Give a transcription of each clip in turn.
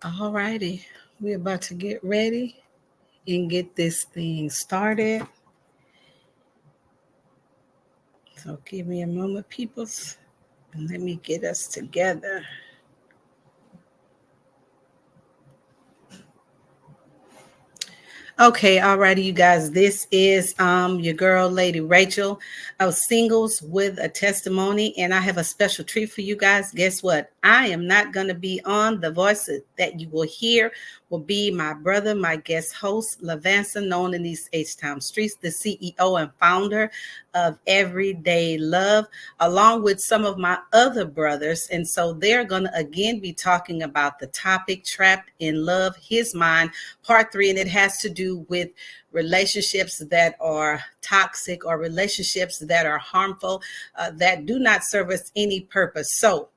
All righty, we're about to get ready and get this thing started. So give me a moment, peoples, and let me get us together. Okay, alrighty, you guys. This is your girl, Lady Rachel, of Singles with a Testimony, and I have a special treat for you guys. Guess what? I am not going to be on. The voice that you will hear will be my brother, my guest host, Lavancen, known in these H-Town streets, the CEO and founder of Everyday Love, along with some of my other brothers. And so they're going to again be talking about the topic Trapped in Love, His Mind, Part 3, and it has to do with relationships that are toxic or relationships that are harmful, that do not serve us any purpose. So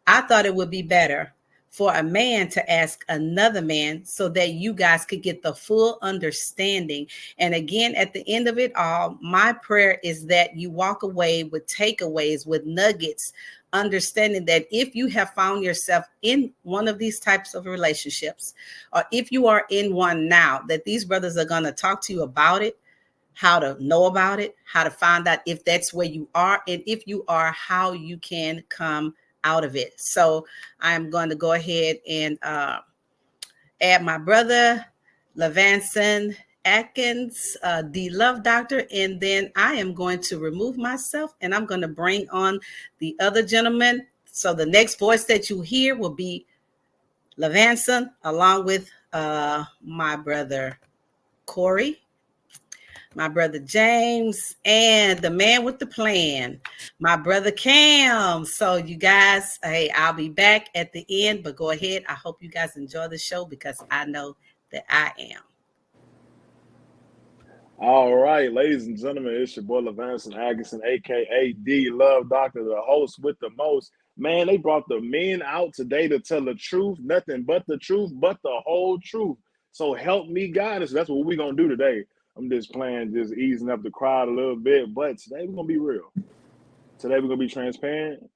I thought it would be better for a man to ask another man so that you guys could get the full understanding. And again, at the end of it all, my prayer is that you walk away with takeaways, with nuggets, understanding that if you have found yourself in one of these types of relationships, or if you are in one now, that these brothers are going to talk to you about it, how to know about it, how to find out if that's where you are, and if you are, how you can come out of it. So I'm going to go ahead and add my brother, Lavancen Atkins, DLovedr, and then I am going to remove myself and I'm going to bring on the other gentleman. So the next voice that you hear will be Lavancen, along with my brother Corey, my brother James, and the man with the plan, my brother Cam. So you guys, hey, I'll be back at the end, but go ahead. I hope you guys enjoy the show because I know that I am. All right, ladies and gentlemen, it's your boy Lavancen Atkinson, aka DLovedr, the host with the most. Man, they brought the men out today to tell the truth, nothing but the truth, but the whole truth. So help me, God. So that's what we're gonna do today. I'm just playing, just easing up the crowd a little bit, but today we're gonna be real. Today we're gonna be transparent.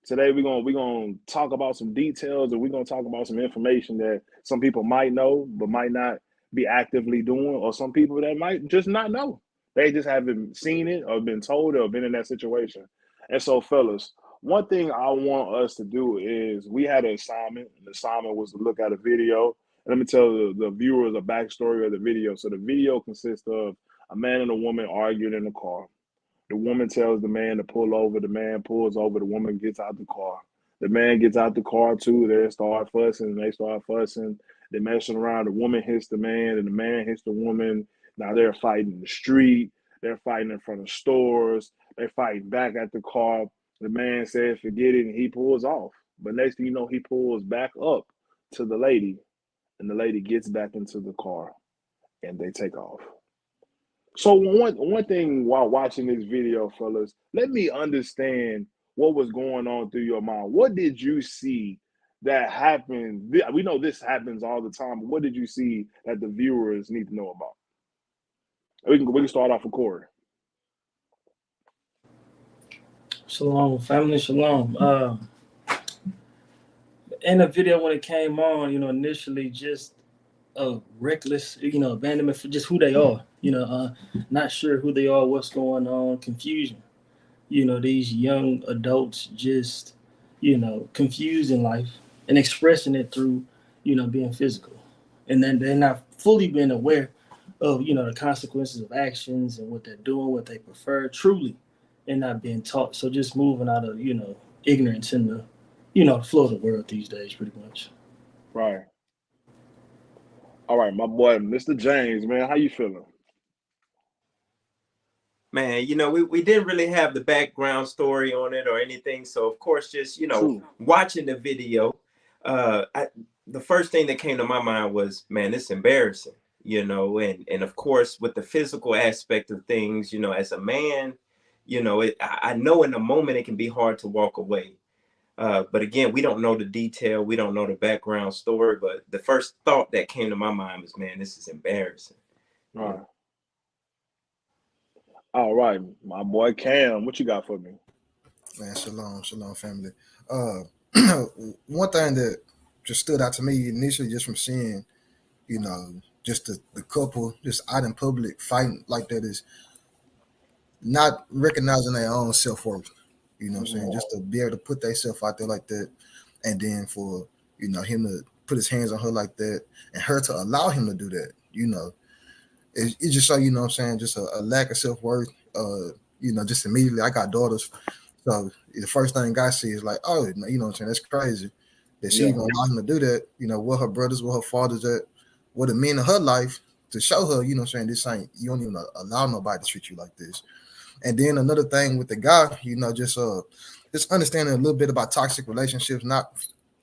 Today we're gonna talk about some details, and we're gonna talk about some information that some people might know but might not be actively doing, or some people that might just not know. They just haven't seen it or been told or been in that situation. And so, fellas, one thing I want us to do is we had an assignment. The assignment was to look at a video. Let me tell the viewers a backstory of the video. So the video consists of a man and a woman arguing in the car. The woman tells the man to pull over. The man pulls over. The woman gets out the car. The man gets out the car too. They start fussing. They start fussing. They're messing around. The woman hits the man, and the man hits the woman. Now they're fighting in the street. They're fighting in front of stores. They're fighting back at the car. The man says, "Forget it," and he pulls off. But next thing you know, he pulls back up to the lady, and the lady gets back into the car, and they take off. So one thing while watching this video, fellas, let me understand what was going on through your mind. What did you see that happened? We know this happens all the time, but what did you see that the viewers need to know about? We can start off with Corey. Shalom, family, shalom. In the video when it came on, initially just a reckless, abandonment for just who they are. Not sure who they are, what's going on, confusion. These young adults just, confused in life and expressing it through, being physical. And then they're not fully being aware of, the consequences of actions and what they're doing, what they prefer, truly, and not being taught. So just moving out of, ignorance in the, the flow of the world these days, pretty much. Right. All right, my boy, Mr. James, man, how you feeling? Man, we didn't really have the background story on it or anything. So, of course, just, True. watching the video, the first thing that came to my mind was, man, it's embarrassing, and of course, with the physical aspect of things, as a man, I know in the moment it can be hard to walk away. But again, we don't know the detail. We don't know the background story. But the first thought that came to my mind was, man, this is embarrassing. All right. All right, my boy Cam, what you got for me? Man, shalom, family. One thing that just stood out to me initially just from seeing, just the couple just out in public fighting like that is not recognizing their own self worth. You know what I'm saying? Just to be able to put themselves out there like that, and then for him to put his hands on her like that, and her to allow him to do that. It just so what I'm saying, just a lack of self worth. Just immediately, I got daughters, so the first thing I see is like, oh, what I'm saying, that's crazy that she even allow him to do that. What her brothers, what her fathers at, what it mean in her life to show her, what I'm saying, this ain't, you don't even allow nobody to treat you like this. And then another thing with the guy, just understanding a little bit about toxic relationships, not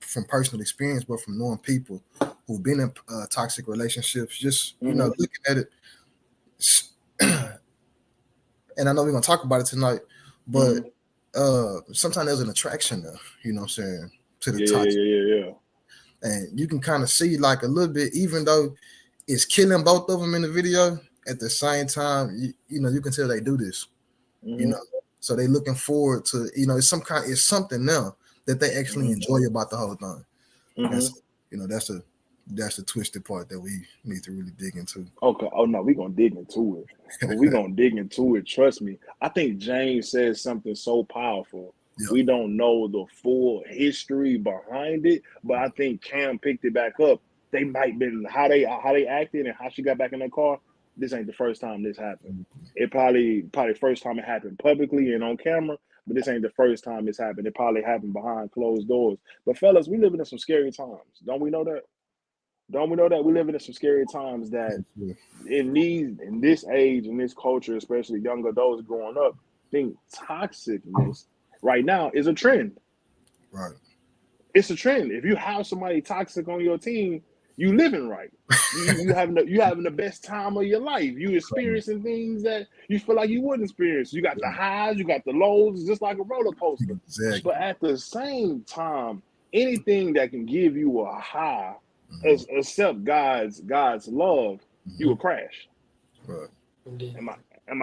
from personal experience, but from knowing people who've been in toxic relationships. Just looking at it, and I know we're gonna talk about it tonight, but sometimes there's an attraction there. You know what I'm saying, to the toxic. Yeah. And you can kind of see like a little bit, even though it's killing both of them in the video. At the same time, you can tell they do this. So they looking forward to, it's something now that they actually enjoy about the whole thing. That's the twisted part that we need to really dig into. Okay. Oh no, we're gonna dig into it. We're gonna dig into it. Trust me. I think James says something so powerful. Yep. We don't know the full history behind it, but I think Cam picked it back up. They might been how they acted and how she got back in the car. This ain't the first time this happened. It probably first time it happened publicly and on camera, but this ain't the first time it's happened. It probably happened behind closed doors. But fellas, we living in some scary times. Don't we know that? Don't we know that we living in some scary times that in this age, in this culture, especially young adults growing up, think toxicness right now is a trend. Right. It's a trend. If you have somebody toxic on your team, you living right. You having the best time of your life. You experiencing things that you feel like you wouldn't experience. You got the highs, you got the lows. It's just like a roller coaster. Exactly. But at the same time, anything that can give you a high, except God's love, you will crash. Right. Am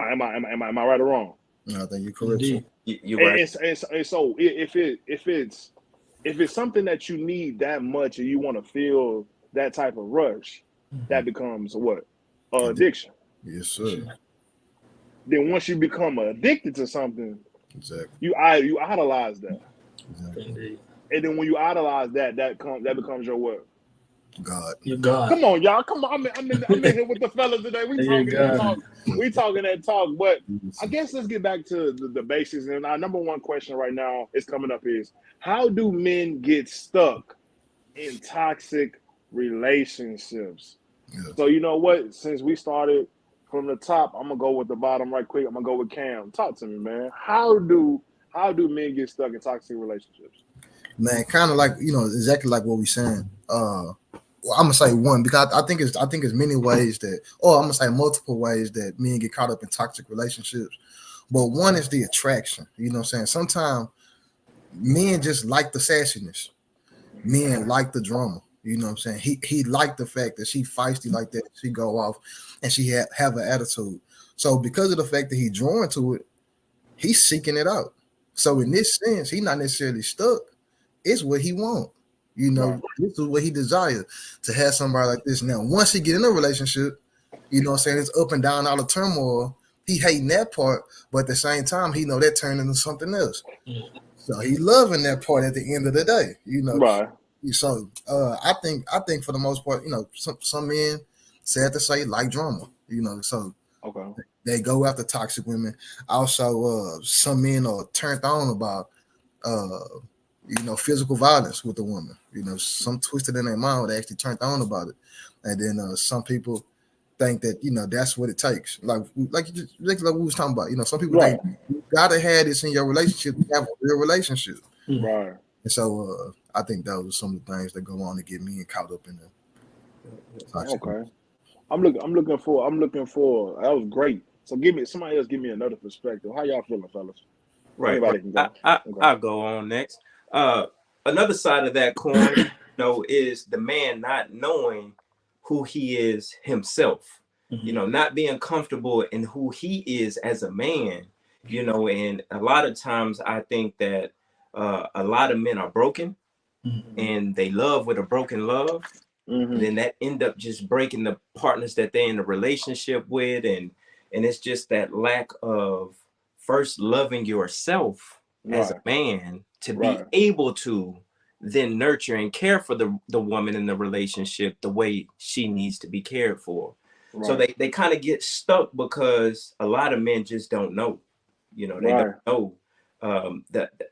I right or wrong? No, I think you're correct. You're right. And so if it's something that you need that much and you want to feel that type of rush, that becomes what? Addiction. Yes, sir. Then once you become addicted to something, exactly, you idolize that. Exactly. And then when you idolize that becomes your what? God. Your God. Come on, y'all. Come on. I'm in here with the fellas today. We talking that talk. But I guess let's get back to the basics. And our number one question right now is coming up is, how do men get stuck in toxic relationships? Yeah. So you know what? Since we started from the top, I'm gonna go with the bottom right quick. I'm gonna go with Cam. Talk to me, man. How do men get stuck in toxic relationships? Man, kind of like exactly like what we're saying. Well, I'm gonna say one because I think it's many ways that, or I'm gonna say multiple ways that men get caught up in toxic relationships. But one is the attraction. You know what I'm saying? Sometimes men just like the sassiness. Men like the drama. You know what I'm saying? He liked the fact that she feisty like that. She go off and she have an attitude. So because of the fact that he drawn to it, he's seeking it out. So in this sense, he's not necessarily stuck. It's what he wants. This is what he desires, to have somebody like this. Now, once he get in a relationship, you know what I'm saying, it's up and down, all the turmoil. He hating that part, but at the same time, he know that turned into something else. So he loving that part at the end of the day, Right. So I think for the most part, some men, sad to say, like drama, so okay, they go after toxic women. Also, some men are turned on about physical violence with the woman. Some twisted in their mind, they actually turned on about it. And then some people think that that's what it takes. Like we was talking about. Some people think you gotta have this in your relationship to have a real relationship. Right. And so I think those are some of the things that go on to get me caught up in the toxic. Okay. I'm looking for that was great. So somebody else give me another perspective. How y'all feeling, fellas? Right. Anybody can go. I'll go on next. Another side of that coin, is the man not knowing who he is himself, not being comfortable in who he is as a man, and a lot of times I think that a lot of men are broken, and they love with a broken love, and then that end up just breaking the partners that they're in a relationship with, and it's just that lack of first loving yourself as a man to be able to then nurture and care for the woman in the relationship the way she needs to be cared for. So they kind of get stuck because a lot of men just don't know, they don't know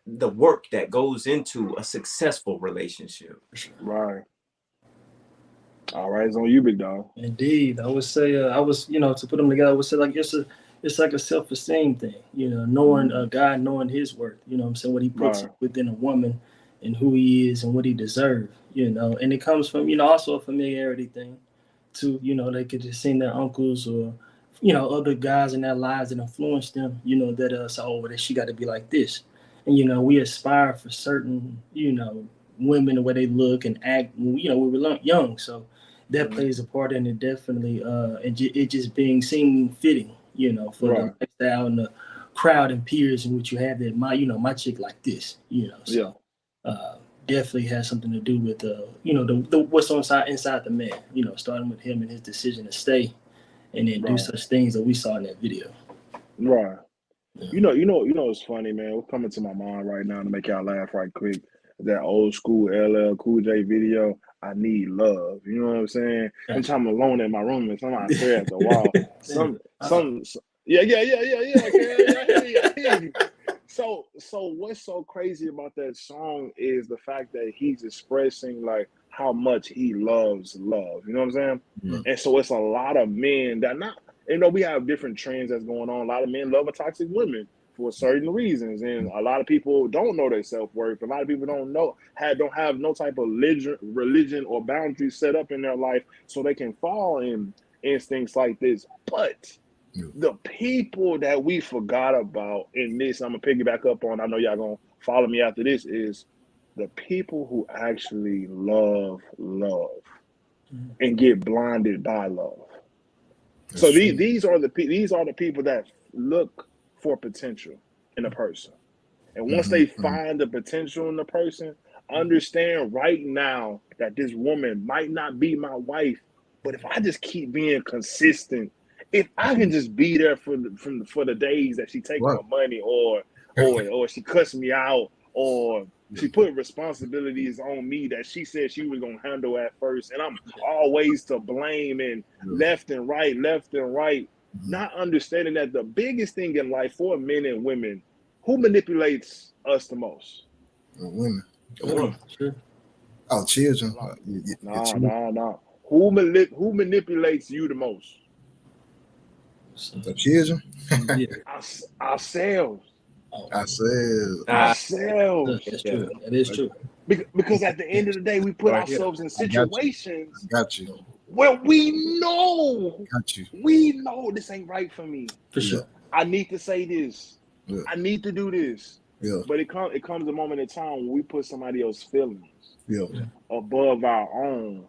the work that goes into a successful relationship. Right. All right, it's on you, big dog. Indeed, I would say to put them together, I would say like it's like a self-esteem thing, knowing God, knowing His worth, what I'm saying, what He puts within a woman, and who He is and what He deserves, and it comes from also a familiarity thing, too. They could just seen their uncles or other guys in their lives that influenced them, that that she got to be like this, and we aspire for certain women, the way they look and act, we were young, so that plays a part in it, definitely. It just being seen fitting, for the lifestyle and the crowd and peers in which you have that my chick like this, definitely has something to do with the what's inside the man, starting with him and his decision to stay and then do such things that we saw in that video. Right. Yeah. It's funny, man. What's coming to my mind right now to make y'all laugh right quick? That old school LL Cool J video, I Need Love. You know what I'm saying? Sometimes I'm alone in my room and somebody stare at the wall. Yeah. So what's so crazy about that song is the fact that he's expressing like how much he loves love. You know what I'm saying? Mm-hmm. And so it's a lot of men that we have different trends that's going on. A lot of men love a toxic women for certain reasons, and a lot of people don't know their self-worth. A lot of people don't have no type of religion or boundaries set up in their life, so they can fall in instincts like this. But the people that we forgot about in this, I'm gonna piggyback up on, I know y'all gonna follow me after this, is the people who actually love and get blinded by love. That's so these are the people that look for potential in a person, and once they find the potential in the person, understand right now that this woman might not be my wife, but if I just keep being consistent, if I can just be there for the days that she takes my money, or she cuts me out, or she put responsibilities on me that she said she was gonna handle at first, and I'm always to blame and left and right. Not understanding that the biggest thing in life for men and women, who manipulates us the most? Women. Sure. Oh, children. No. Who manipulates you the most? The children. Ourselves. Ourselves. That's true. That is true. Because at the end of the day, we put ourselves in situations. Got you. Well, we know this ain't right for me. For sure. I need to say this. Yeah. I need to do this. Yeah. But it comes a moment in time when we put somebody else's feelings above our own.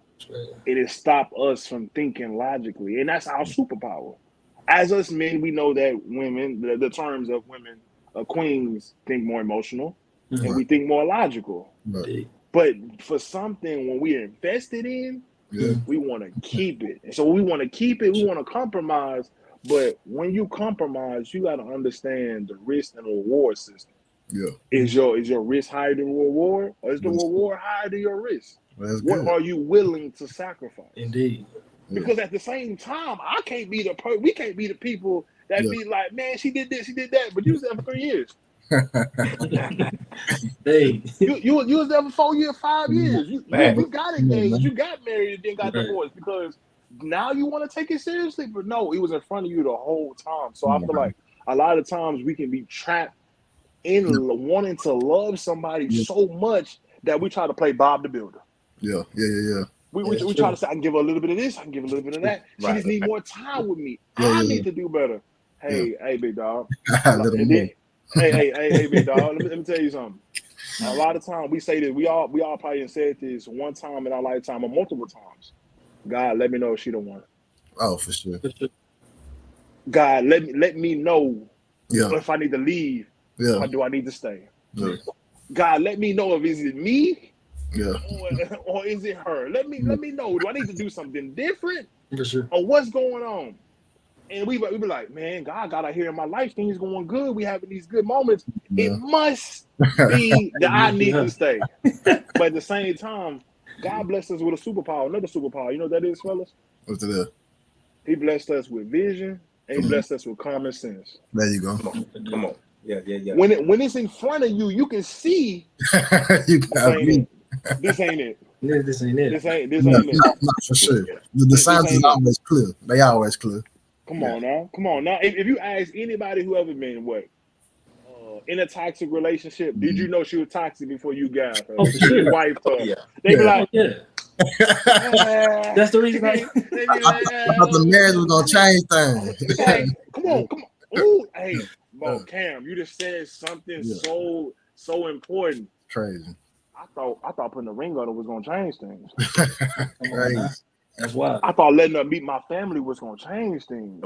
It stops us from thinking logically. And that's our superpower. As us men, we know that women, the terms of women, queens think more emotional, and we think more logical. Right. But for something, when we're invested in, we want to keep it. And so we want to keep it. We want to compromise. But when you compromise, you got to understand the risk and reward system. Yeah. Is your risk higher than reward, or is the reward higher than your risk? What are you willing to sacrifice? Indeed. Because at the same time, we can't be the people that be like, man, she did this, she did that, but you was there for 3 years. Hey. You was there for 4 years, 5 years. You got engaged, you got married, and then got divorced because now you want to take it seriously. But no, it was in front of you the whole time. So I feel like a lot of times we can be trapped in wanting to love somebody so much that we try to play Bob the Builder. Yeah. We try to say, I can give her a little bit of this, I can give her a little bit of that. She just need more time with me. I need to do better. Hey, big dog. Hey, big dog. Let me tell you something. A lot of times we say this. We all probably said this one time in our lifetime or multiple times. God, let me know if she don't want it. Oh, for sure. God, let me know if I need to leave. Yeah. Or do I need to stay? Yeah. God, let me know if is it me Yeah. or is it her? Let me know. Do I need to do something different, For sure. or what's going on? And we be like, man, God got out here in my life. Things going good. We having these good moments. Yeah. It must be that I need Yeah. to stay. But at the same time, God blessed us with a superpower, another superpower. You know what that is, fellas? What's the He blessed us with vision, and he blessed us with common sense. There you go. Come on. Yeah. When it's in front of you, you can see You this got ain't me. it. This ain't it. This ain't it. This No, ain't it. no, for sure. The This signs ain't is it. always clear. They always clear. Come on now. If you ask anybody who ever been in a toxic relationship, did you know she was toxic before you got her? Oh, for sure. You wiped her. Yeah. They be Yeah. like, Yeah. That's the reason. they be I thought the marriage was gonna change things. like, come on. Ooh, hey, bro, Cam, you just said something so important. Crazy. I thought putting a ring on it was gonna change things. Crazy. That's wild. I thought letting her meet my family was gonna change things.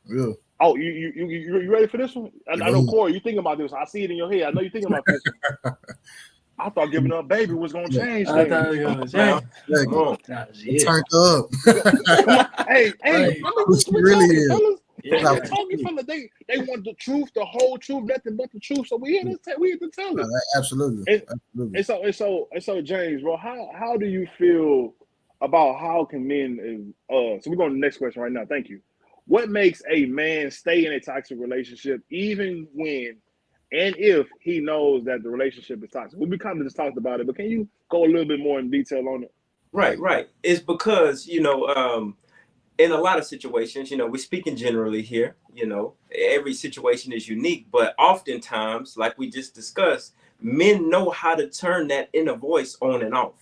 Yeah. Oh, you ready for this one? I know, Corey, you thinking about this. I see it in your head. I know you thinking about this one. I thought giving her a baby was gonna change I things. thought it was change. Come on. Turned up. Come on. Hey, Right. we're Really talking, is. fellas. Yeah. We're talking, fellas. They want the truth, the whole truth, nothing but the truth. So we here to tell it. Absolutely. And so James, bro, how do you feel about how can men so we're going to the next question right now. Thank you. What makes a man stay in a toxic relationship even when and if he knows that the relationship is toxic? We kind of just talked about it, but can you go a little bit more in detail on it? Right. It's because, in a lot of situations, we're speaking generally here, every situation is unique, but oftentimes, like we just discussed, men know how to turn that inner voice on and off.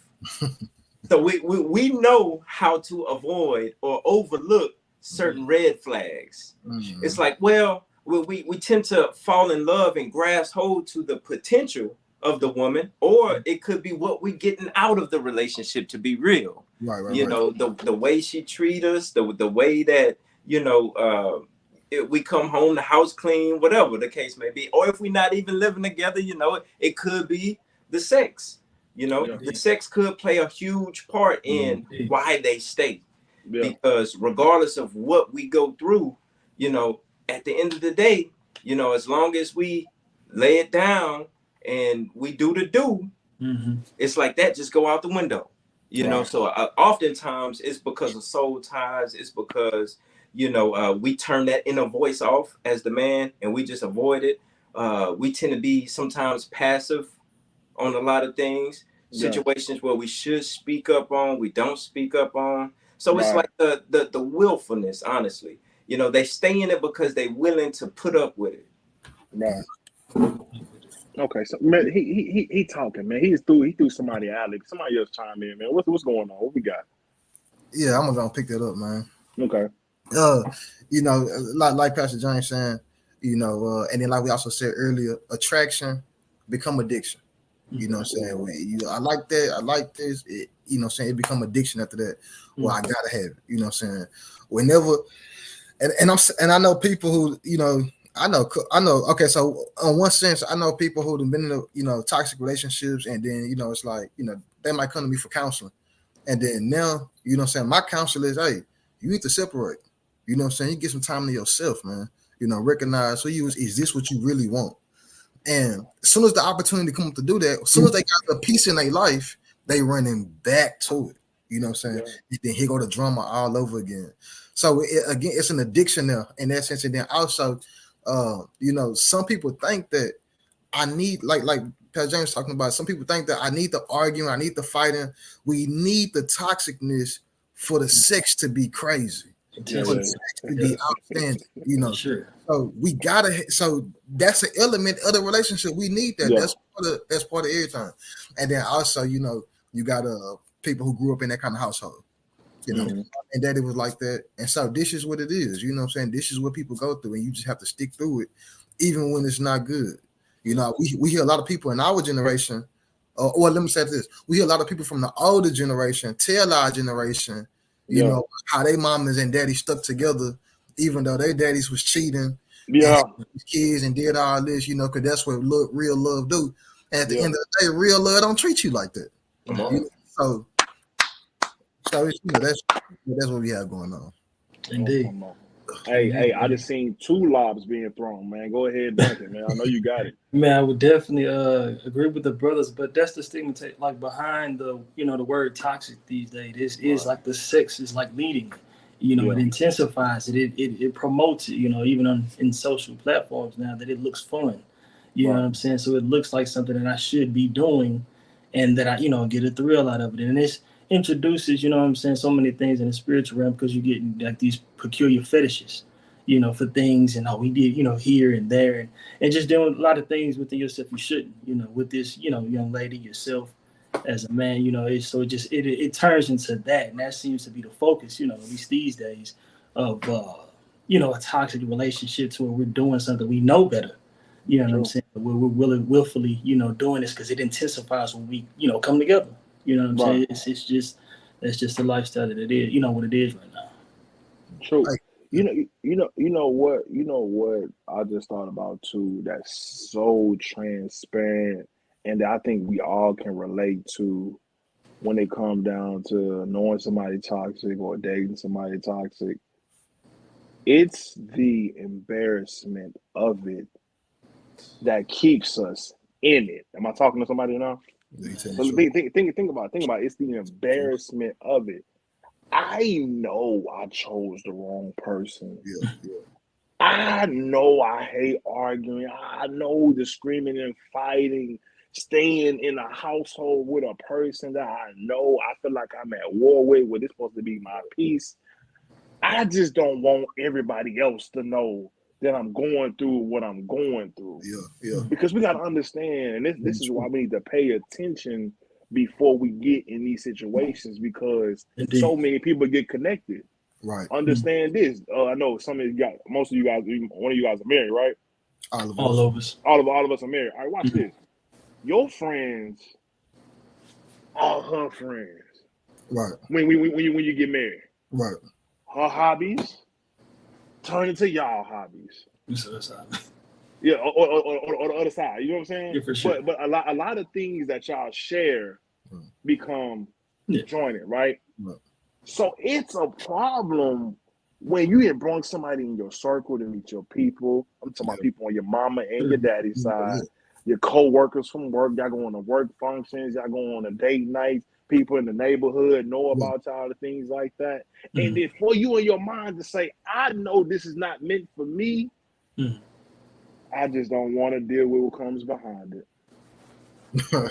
So we know how to avoid or overlook certain red flags. Mm-hmm. It's like, well, we tend to fall in love and grasp hold to the potential of the woman, or it could be what we're getting out of the relationship, to be real. Right. The way she treat us, the way that, we come home, the house clean, whatever the case may be. Or if we're not even living together, it could be the sex. The sex could play a huge part in why they stay. Yeah. Because regardless of what we go through, at the end of the day, as long as we lay it down and we do the do, it's like that just go out the window. So oftentimes it's because of soul ties. It's because, we turn that inner voice off as the man and we just avoid it. We tend to be sometimes passive on a lot of things, situations where we should speak up on, we don't speak up on. So it's like the willfulness, honestly. They stay in it because they're willing to put up with it. Right. Okay, so man, he talking, man. He threw somebody out. Somebody else chime in, man. What's going on? What we got? Yeah, I'm gonna pick that up, man. Okay. Like Pastor James saying, and then like we also said earlier, attraction become addiction. You know what I'm saying? I like that. I like this. It it become addiction after that. Well, I gotta have it. You know what I'm saying? Whenever, and I know people who, I know. Okay, so in one sense, I know people who've been in toxic relationships, and then it's like they might come to me for counseling, and then now my counsel is, hey, you need to separate. You know what I'm saying? You get some time to yourself, man. Recognize who you is this what you really want? And as soon as the opportunity comes to do that, as soon as they got the peace in their life, they running back to it. You know what I'm saying? Yeah. Then here go the drama all over again. So again, it's an addiction there in that sense. And then also, some people think that I need, like Pastor James talking about, some people think that I need the arguing, I need the fighting. We need the toxicness for the sex to be crazy. For the sex to be outstanding, Sure. So we gotta. So that's an element of the relationship. We need that. Yeah. That's part of every time. And then also, you got people who grew up in that kind of household, and that it was like that. And so this is what it is. You know what I'm saying? This is what people go through, and you just have to stick through it, even when it's not good. We hear a lot of people in our generation. Or let me say this: we hear a lot of people from the older generation tell our generation, how they mamas and daddies stuck together, even though their daddies was cheating, kids and did all this, because that's what real love do. And at the end of the day, real love don't treat you like that. Come on. So it's, that's what we have going on. Indeed. Hey, I just seen 2 lobs being thrown, man. Go ahead, Duncan, man. I know you got it. Man, I would definitely agree with the brothers, but that's the stigma like behind the the word toxic these days. This is like the sex is like leading. It intensifies it. It promotes it. Even in social platforms now that it looks fun. You know what I'm saying? So it looks like something that I should be doing, and that I get a thrill out of it. And this introduces so many things in the spiritual realm, because you get like these peculiar fetishes. For things, and we did, here and there, and just doing a lot of things within yourself you shouldn't, with this, young lady, yourself as a man, it turns into that, and that seems to be the focus, at least these days, of a toxic relationship, to where we're doing something we know better, what I'm saying, we're willfully, doing this because it intensifies when we, come together, what I'm saying. It's just, that's just the lifestyle that it is, what it is right now. True. You know what I just thought about too, that's so transparent, and that I think we all can relate to when it comes down to knowing somebody toxic or dating somebody toxic. It's the embarrassment of it that keeps us in it. Am I talking to somebody now? So think about it. It's the embarrassment of it. I know I chose the wrong person. I know I hate arguing. I know the screaming and fighting, staying in a household with a person that I know I feel like I'm at war with, where it's supposed to be my peace. I just don't want everybody else to know that I'm going through what I'm going through. Because we got to understand, and this is why we need to pay attention before we get in these situations, because so many people get connected. Right. Understand this. I know most of you guys, one of you guys are married, right? All of us. All of us are married. All right, watch this. Your friends are her friends. Right. When you get married. Right. Her hobbies turn into y'all hobbies. Yeah, or the other side. You know what I'm saying? Yeah, for sure. But a lot of things that y'all share become jointed, right? So it's a problem when you bring somebody in your circle to meet your people. I'm talking about people on your mama and your daddy's side, your co-workers from work. Y'all going to work functions, y'all going on a date nights. People in the neighborhood know about y'all, the things like that. And then for you in your mind to say, I know this is not meant for me, I just don't want to deal with what comes behind it.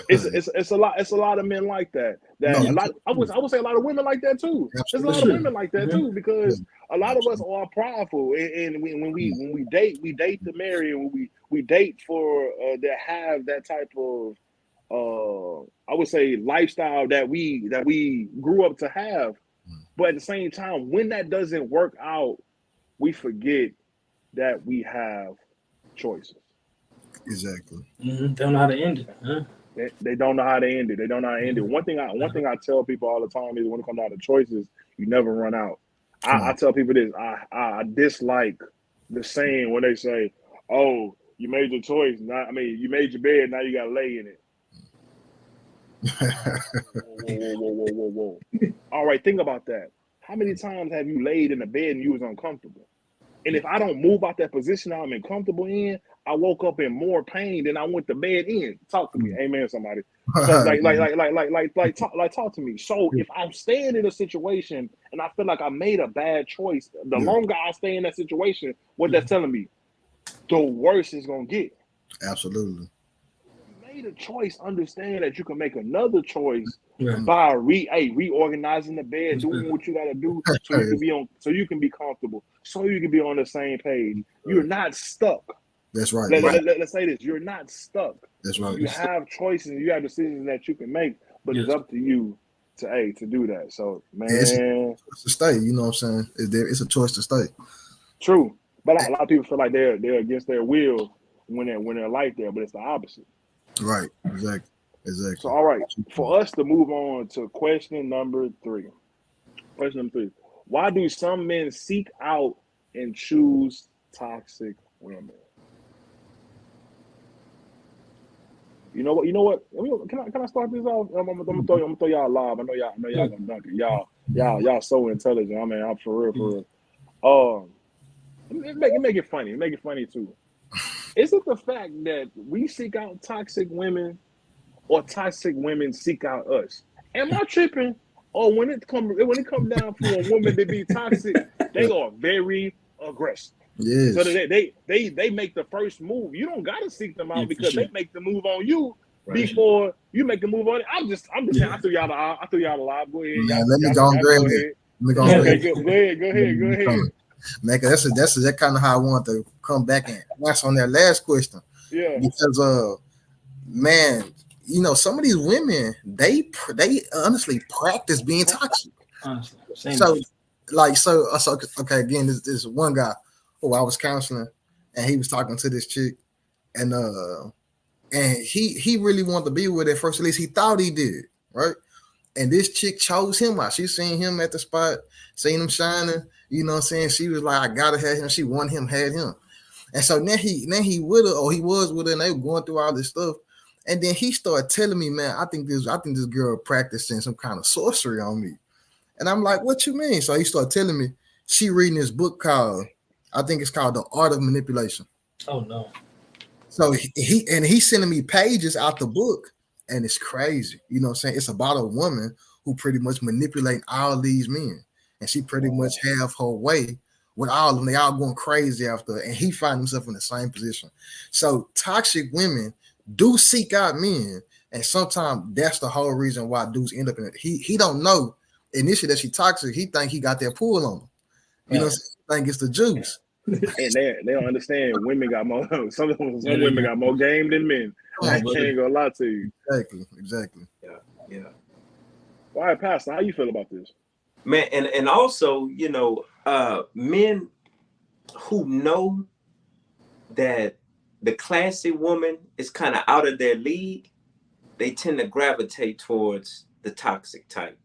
It's a lot of men like that. I would say a lot of women like that too. There's a lot of women like that too, because a lot of us are prideful, and when we date to marry, and we date for to have that type of I would say lifestyle that we grew up to have. But at the same time, when that doesn't work out, we forget that we have choices. Exactly. They don't know how to end it. Huh? They don't know how to end it. They don't know how to end it. One thing I tell people all the time is, when it comes down to choices, you never run out. I tell people this. I dislike the saying when they say, "Oh, you made your choice. You made your bed. Now you got to lay in it." Whoa. All right, think about that. How many times have you laid in a bed and you was uncomfortable? And if I don't move out that position I'm uncomfortable in, I woke up in more pain than I went to bed in. Talk to me, amen, somebody. So talk to me. So if I'm staying in a situation and I feel like I made a bad choice, the longer I stay in that situation, what that's telling me, the worse it's gonna get. Absolutely. Made a choice, understand that you can make another choice by reorganizing the bed, doing what you got to do, so you can be comfortable, so you can be on the same page. You're not stuck. That's right. Let's say this: you're not stuck. That's right. You have choices, you have decisions that you can make, but it's up to you to do that. So, man, it's a choice to stay. You know what I'm saying? It's a choice to stay. True, but a lot of people feel like they're against their will when they're like that, but it's the opposite. Right. Exactly. So, all right, for us to move on to question number 3. Question number 3. Why do some men seek out and choose toxic women? You know what? You know what? Can I start this off? I'm gonna throw y'all live. I know y'all gonna dunk it. Y'all so intelligent. I mean, I'm for real. Make it funny. Make it funny too. Is it the fact that we seek out toxic women, or toxic women seek out us? Am I tripping? Or when it come down for a woman to be toxic, they are very aggressive. Yes. So they make the first move. You don't gotta seek them out because they make the move on you before you make the move on it. I'm just saying. I threw y'all the live. Go ahead. Man, let me go and grab it. Go ahead. Man, that's that kind of how I want to come back and answer on that last question. Yeah. Because man, you know, some of these women, they honestly practice being toxic. Honestly, so okay, again, this one guy who I was counseling, and he was talking to this chick, and he really wanted to be with her at first. At least he thought he did, right? And this chick chose him out. She seen him at the spot, seen him shining. You know what I'm saying? She was like, I gotta have him. She wanted him, had him. And so then he with her, or he was with her, and they were going through all this stuff. And then he started telling me, man, I think this girl practicing some kind of sorcery on me. And I'm like, what you mean? So he started telling me she reading this book called, I think it's called The Art of Manipulation. Oh no. So he's sending me pages out the book, and it's crazy. You know what I'm saying? It's about a woman who pretty much manipulate all these men. And she pretty much have her way with all of them. They all going crazy after her, and he find himself in the same position. So toxic women do seek out men, and sometimes that's the whole reason why dudes end up in it. He don't know initially that she toxic. He think he got that pull on him. You know, think it's the juice. And they don't understand women got more. Some women got more game than men. I can't go lie to you. Exactly. Yeah. All right, Pastor, how you feel about this? Man, and also, you know, men who know that the classy woman is kind of out of their league, they tend to gravitate towards the toxic type.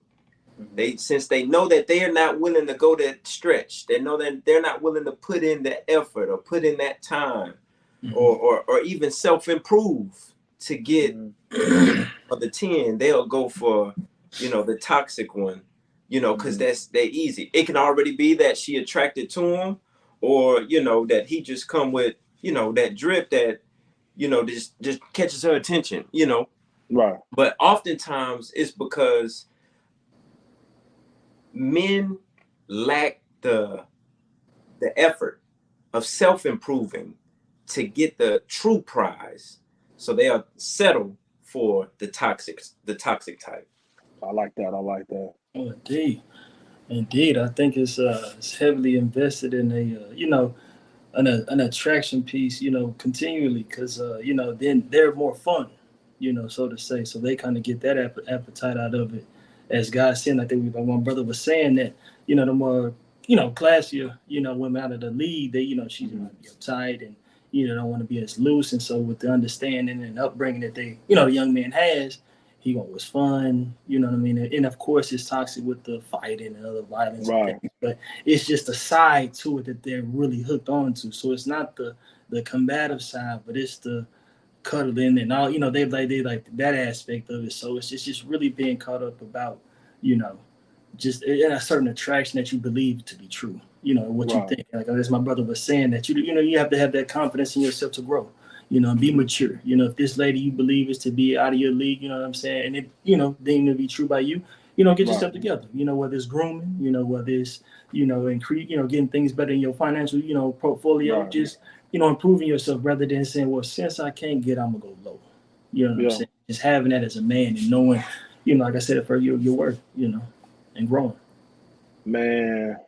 Since they know that they are not willing to go that stretch, they know that they're not willing to put in the effort or put in that time, or even self-improve to get for the 10, they'll go for, you know, the toxic one, you know, because they're easy. It can already be that she attracted to him, or, you know, that he just come with, you know, that drip that, you know, just catches her attention, you know. Right. But oftentimes it's because men lack the effort of self-improving to get the true prize, so they are settled for the toxic type. I like that. Oh, indeed. I think it's heavily invested in an attraction piece, you know, continually, because you know, then they're more fun, you know, so to say. So they kind of get that appetite out of it. As God said, I think one brother was saying that, you know, the more, you know, classier, you know, women out of the league, they, you know, she's going to be uptight and, you know, don't want to be as loose. And so with the understanding and upbringing that they, you know, the young man has, he was fun, you know what I mean? And of course it's toxic with the fighting and other violence, right. But it's just a side to it that they're really hooked on to. So it's not the combative side, but it's the cuddling and all, you know, they like that aspect of it. So it's just really being caught up about, you know, just in a certain attraction that you believe to be true, you know, what you think. Like as my brother was saying, that you know, you have to have that confidence in yourself to grow, you know, and be mature. You know, if this lady you believe is to be out of your league, you know what I'm saying, and it, you know, deemed to be true by you, you know, get yourself together. You know, whether it's grooming, you know, whether it's, you know, increase, you know, getting things better in your financial, you know, portfolio, just, you know, improving yourself rather than saying, well, since I can't get, I'm gonna go low. You know what I'm saying? Just having that as a man and knowing, you know, like I said, for your worth, you know, and growing. Man,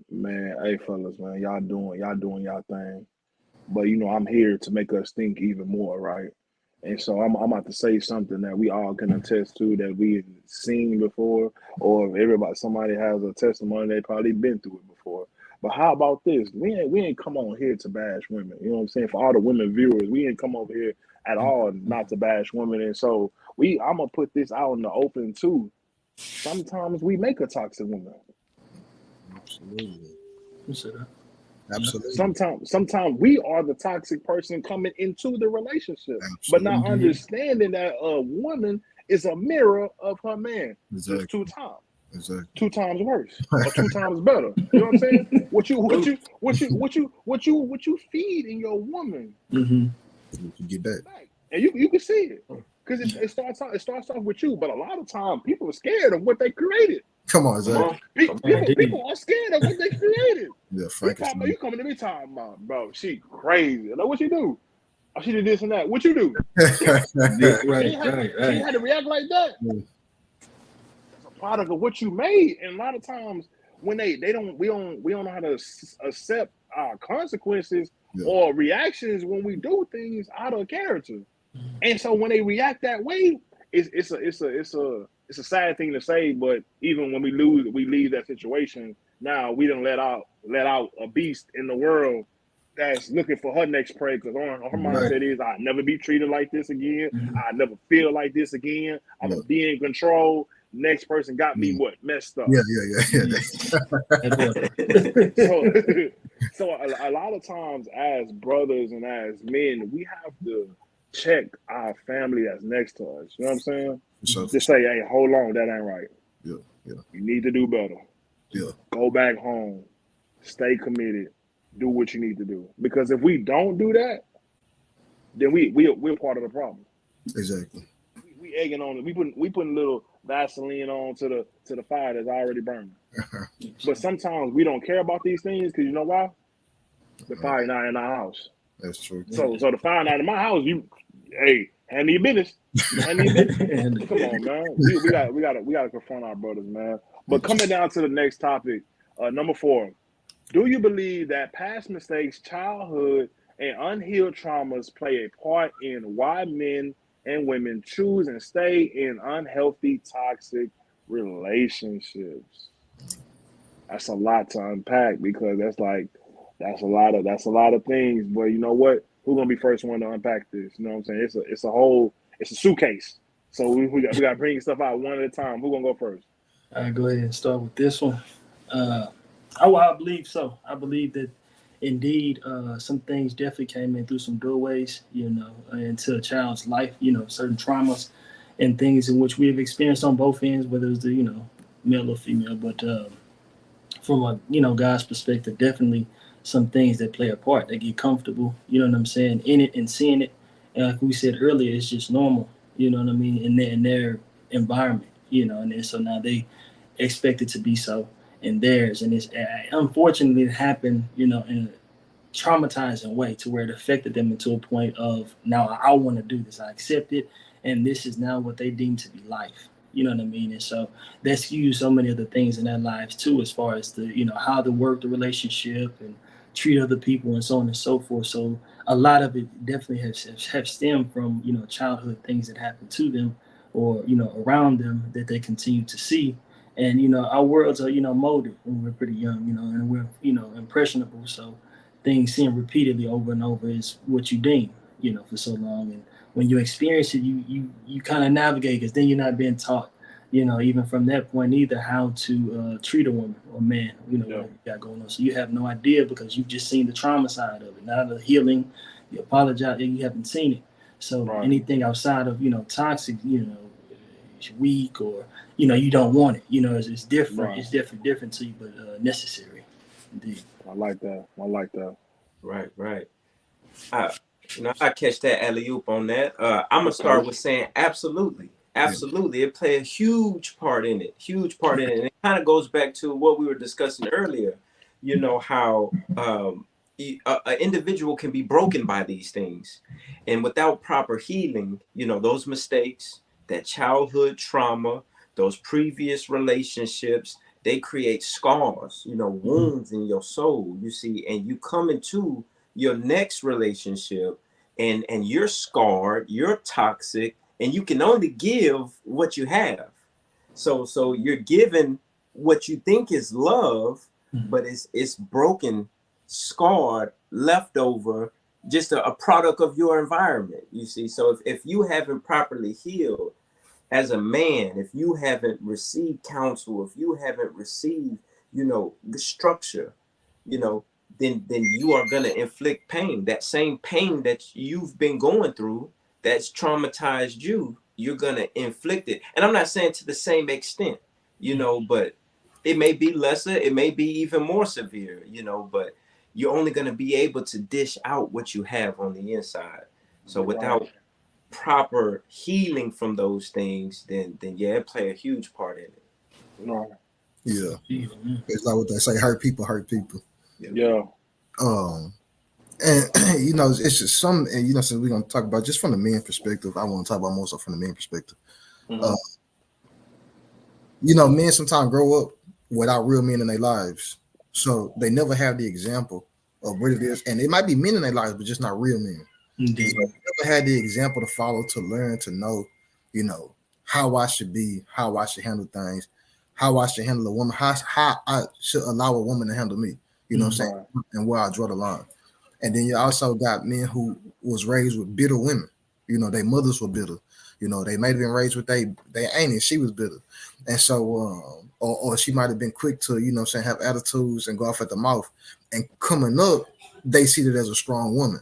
hey fellas, man, y'all doing y'all thing. But you know, I'm here to make us think even more, right? And so I'm about to say something that we all can attest to, that we've seen before, or if somebody has a testimony, they probably been through it before. But how about this? We ain't come on here to bash women. You know what I'm saying? For all the women viewers, we ain't come over here at all not to bash women. And so I'm gonna put this out in the open too. Sometimes we make a toxic woman. Absolutely. Absolutely. Sometimes we are the toxic person coming into the relationship, but not understanding that a woman is a mirror of her man. Exactly. Just 2 times. Exactly. 2 times worse or 2 times better. You know what I'm saying? What you feed in your woman, You get back. and you can see it because it starts off with you. But a lot of times people are scared of what they created. Come on, exactly. People are scared of what they created. Yeah, Frankenstein. You coming to me talking about, bro? She crazy. Like, what she do? Oh, she did this and that. What you do? She had to react like that. Yeah. Product of what you made, and a lot of times when we don't know how to accept our consequences or reactions when we do things out of character, and so when they react that way, it's a sad thing to say, but even when we leave that situation, now we don't let out a beast in the world that's looking for her next prey, because her mindset is, I'll never be treated like this again. I'll never feel like this again. I'm gonna be in control. Next person got me messed up. So a lot of times as brothers and as men, we have to check our family that's next to us. You know what I'm saying? Just say, hey, hold on, that ain't right. Yeah. You need to do better. Yeah. Go back home. Stay committed. Do what you need to do. Because if we don't do that, then we're part of the problem. Exactly. We egging on it. We putting little Vaseline on to the fire that's already burning. But sometimes we don't care about these things because you know why? The fire not in our house. That's true. So the fire not in my house. Hand me your business. Come on, man. We gotta confront our brothers, man. But coming down to the next topic, number 4. Do you believe that past mistakes, childhood, and unhealed traumas play a part in why men and women choose and stay in unhealthy, toxic relationships? That's a lot to unpack because that's a lot of things. But you know what? Who's gonna be first one to unpack this? You know what I'm saying? It's a suitcase. So we got to bring stuff out one at a time. Who's gonna go first? I'll go ahead and start with this one. I believe so. I believe that indeed some things definitely came in through some doorways, into a child's life, certain traumas and things in which we have experienced on both ends, whether it's the, male or female. But from a, God's perspective, definitely some things that play a part. They get comfortable, you know what I'm saying, in it and seeing it. And like we said earlier, it's just normal, you know what I mean, in their environment, and then so now they expect it to be so in theirs. And it's unfortunately it happened, in a traumatizing way to where it affected them into a point of, now I want to do this. I accept it. And this is now what they deem to be life. You know what I mean? And so that skews so many other things in their lives too, as far as how to work the relationship and treat other people and so on and so forth. So a lot of it definitely have stemmed from, childhood things that happened to them or, around them that they continue to see. And, our worlds are, molded when we're pretty young, and we're, impressionable. So things seen repeatedly over and over is what you deem, for so long. And when you experience it, you kind of navigate, because then you're not being taught, even from that point either, how to treat a woman or man, what you got going on. So you have no idea because you've just seen the trauma side of it, not the healing. You apologize, and you haven't seen it. So anything outside of, toxic, it's weak or, you don't want it. It's different. Right. It's different to you, but necessary. Indeed. I like that. Right. I catch that alley-oop on that. I'm going to start with saying absolutely. It played a huge part in it. And it kind of goes back to what we were discussing earlier, how an individual can be broken by these things. And without proper healing, those mistakes, that childhood trauma, those previous relationships, they create scars, wounds in your soul, you see, and you come into your next relationship and you're scarred, you're toxic, and you can only give what you have. So you're given what you think is love, but it's broken, scarred, leftover, just a product of your environment, you see. So if you haven't properly healed as a man, if you haven't received counsel, if you haven't received, the structure, then you are gonna inflict pain. That same pain that you've been going through, that's traumatized you, you're gonna inflict it. And I'm not saying to the same extent, you know, but it may be lesser, it may be even more severe, you know, but you're only gonna be able to dish out what you have on the inside. So without proper healing from those things, then yeah, it play a huge part in it. Right. Yeah. It's like what they say, hurt people hurt people. Yeah. And you know, it's just some, and you know, since we're gonna talk about just from the men perspective, I want to talk about more so from the men perspective. You know, men sometimes grow up without real men in their lives, so they never have the example of what it is, and it might be men in their lives, but just not real men. Indeed. So they never had the example to follow, to learn, to know, you know, how I should be, how I should handle things, how I should handle a woman, how I should allow a woman to handle me. You know what I'm saying? And where I draw the line. And then you also got men who was raised with bitter women. You know, their mothers were bitter. You know, they might have been raised with they auntie, she was bitter. And so, or she might have been quick to, you know what I'm saying, have attitudes and go off at the mouth. And coming up, they see it as a strong woman.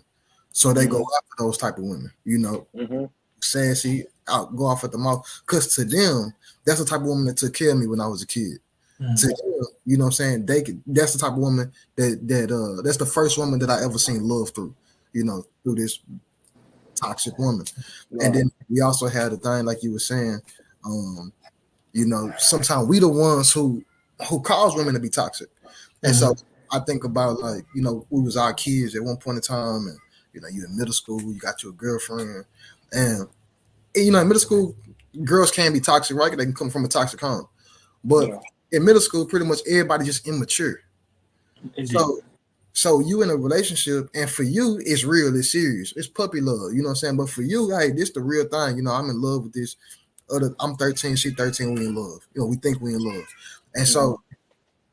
So they go after those type of women, you know, sassy, go off at the mouth. Because to them, that's the type of woman that took care of me when I was a kid. To them, you know what I'm saying, that's the type of woman that's the first woman that I ever seen love through, you know, through this toxic woman. And then we also had a thing like you were saying, you know, sometimes we the ones who cause women to be toxic. And so I think about, like, you know, we was our kids at one point in time, and you know, you in middle school, you got your girlfriend, and you know, in middle school, girls can be toxic, right? They can come from a toxic home, but in middle school, pretty much everybody just immature. So you in a relationship, and for you, it's real, it's serious, it's puppy love, you know what I'm saying? But for you, hey, this the real thing, you know, I'm in love with this other, I'm 13, she 13, we in love. You know, we think we in love. And so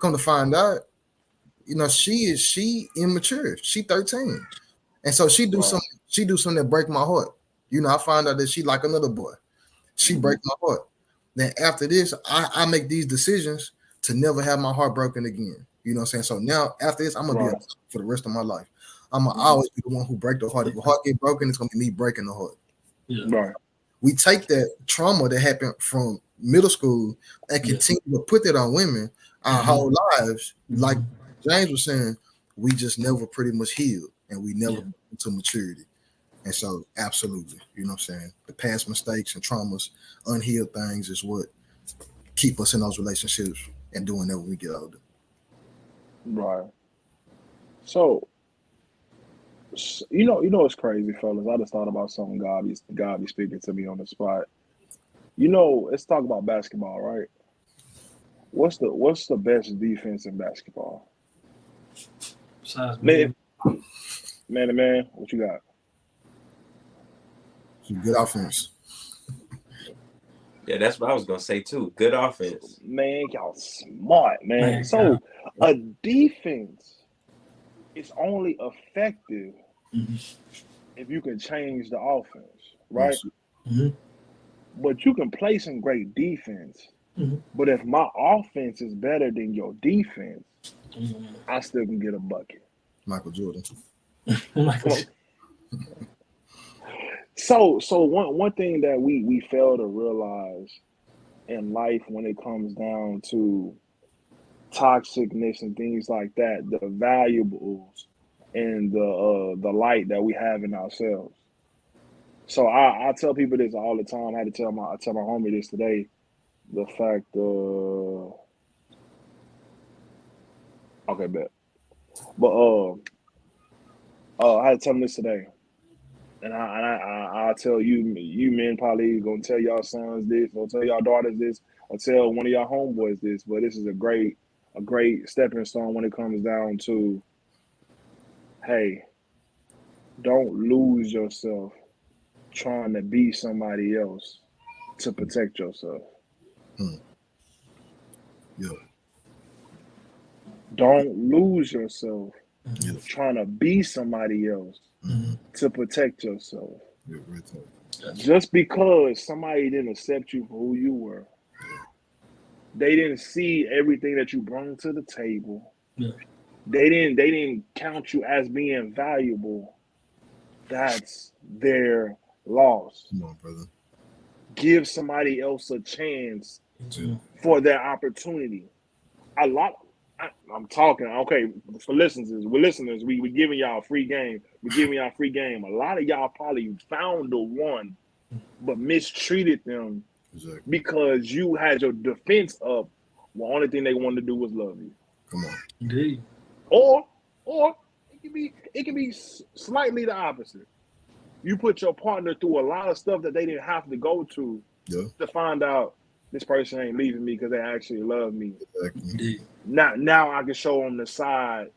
come to find out, you know, she immature. She 13. And so she do something that break my heart. You know, I find out that she like another boy. She break my heart. Then after this, I make these decisions to never have my heart broken again. You know what I'm saying? So now after this, I'm gonna be upset for the rest of my life. I'm gonna always be the one who break the heart. If a heart get broken, it's gonna be me breaking the heart. We take that trauma that happened from middle school and continue to put that on women our whole lives. Like James was saying, we just never pretty much healed, and we never into maturity. And so, absolutely, you know what I'm saying? The past mistakes and traumas, unhealed things is what keep us in those relationships and doing that when we get older. Right. So, you know, it's crazy, fellas. I just thought about something God be speaking to me on the spot. You know, let's talk about basketball, right? What's the best defense in basketball? Man to man, what you got? Good offense. Yeah, that's what I was gonna say too. Good offense. Man, y'all smart, man. So a defense is only effective if you can change the offense, right? But you can play some great defense. But if my offense is better than your defense, I still can get a bucket. Michael Jordan. So one thing that we fail to realize in life when it comes down to toxicness and things like that, the valuables and the light that we have in ourselves. So I tell people this all the time. I had to tell my homie this today. The fact okay, bet. But I had to tell him this today. And I tell you men probably gonna tell y'all sons this, or tell y'all daughters this, or tell one of y'all homeboys this. But this is a great stepping stone when it comes down to, hey, don't lose yourself trying to be somebody else to protect yourself. Yeah. Don't lose yourself trying to be somebody else to protect yourself. Just because somebody didn't accept you for who you were, they didn't see everything that you brought to the table, they didn't count you as being valuable, that's their loss. Come on, brother. Give somebody else a chance Yeah. for their opportunity. I'm talking, okay, for listeners, we giving y'all free game. We're giving y'all free game. A lot of y'all probably found the one, but mistreated them Exactly. because you had your defense up. The only thing they wanted to do was love you. Come on. Indeed. Or it can be slightly the opposite. You put your partner through a lot of stuff that they didn't have to go to to find out this person ain't leaving me because they actually love me. Exactly. Indeed. Now I can show them the side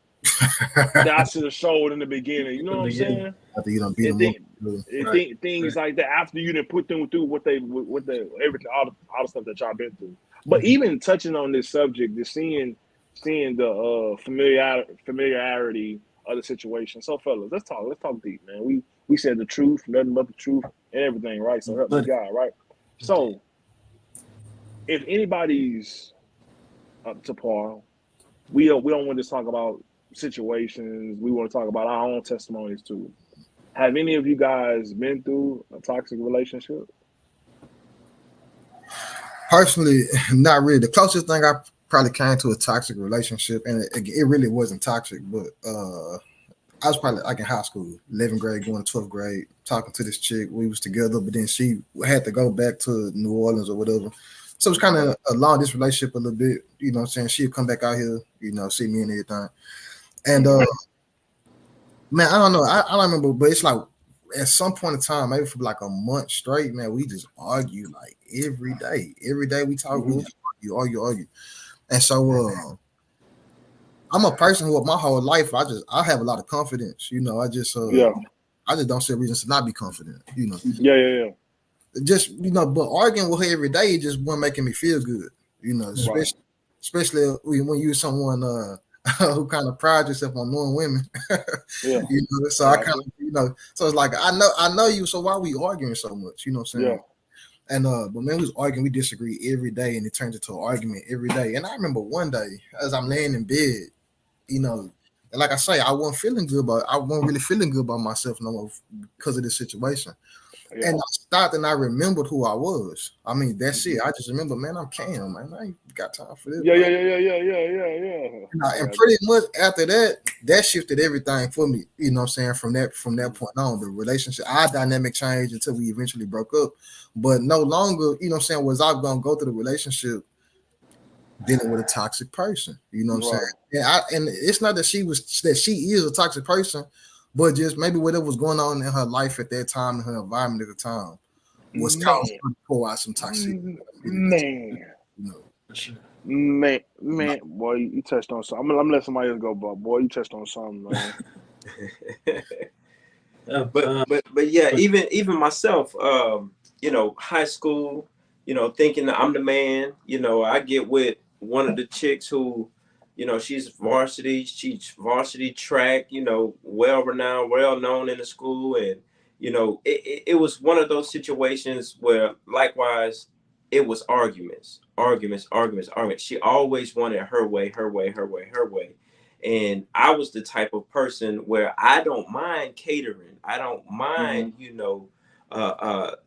that I should have showed in the beginning. You know what I'm saying? After you done beat them up. Things like that. After you didn't put them through what everything, all the stuff that y'all been through. But even touching on this subject, just seeing the familiarity of the situation. So fellas, let's talk deep, man. We said the truth, nothing but the truth, and everything, right? So help me God, right? So if anybody's up to par, we don't want to talk about situations. We want to talk about our own testimonies too. Have any of you guys been through a toxic relationship? Personally, not really. The closest thing I probably came to a toxic relationship, and it really wasn't toxic, but I was probably like in high school, 11th grade, going to 12th grade, talking to this chick. We was together, but then she had to go back to New Orleans or whatever. So it was kind of a long distance relationship a little bit. You know what I'm saying? She'd come back out here, see me and everything. And man, I don't know. I don't remember, but it's like at some point in time, maybe for like a month straight, man, we just argue like every day. Every day we talk, we just argue. And so I'm a person who my whole life I have a lot of confidence. I just don't see a reason to not be confident. Yeah. Just but arguing with her every day just wasn't making me feel good. Especially when you're someone who kind of pride yourself on knowing women. So I kind of so it's like I know you, so why are we arguing so much? You know what I'm saying? Yeah. And but man, we was arguing, we disagree every day, and it turns into an argument every day. And I remember one day as I'm laying in bed, and like I say, I wasn't really feeling good about myself no more because of this situation. Yeah. And I stopped and I remembered who I was. I mean, that's it. I just remember, man, I'm Cam, man. I ain't got time for this. Yeah. And pretty much after that shifted everything for me. You know what I'm saying? From that point on, the relationship, our dynamic changed until we eventually broke up. But no longer, you know what I'm saying, was I gonna go through the relationship dealing with a toxic person. You know what I'm saying? And it's not that she is a toxic person, but just maybe whatever was going on in her life at that time, in her environment at the time, was causing her to pour out some toxicity. Man, boy, you touched on something. I'm gonna let somebody else go, but boy, you touched on something, man. But yeah, even myself, high school, thinking that I'm the man. I get with one of the chicks who, she's varsity track, well renowned, well known in the school, and it was one of those situations where likewise it was arguments. She always wanted her way. And I was the type of person where I don't mind catering. I don't mind,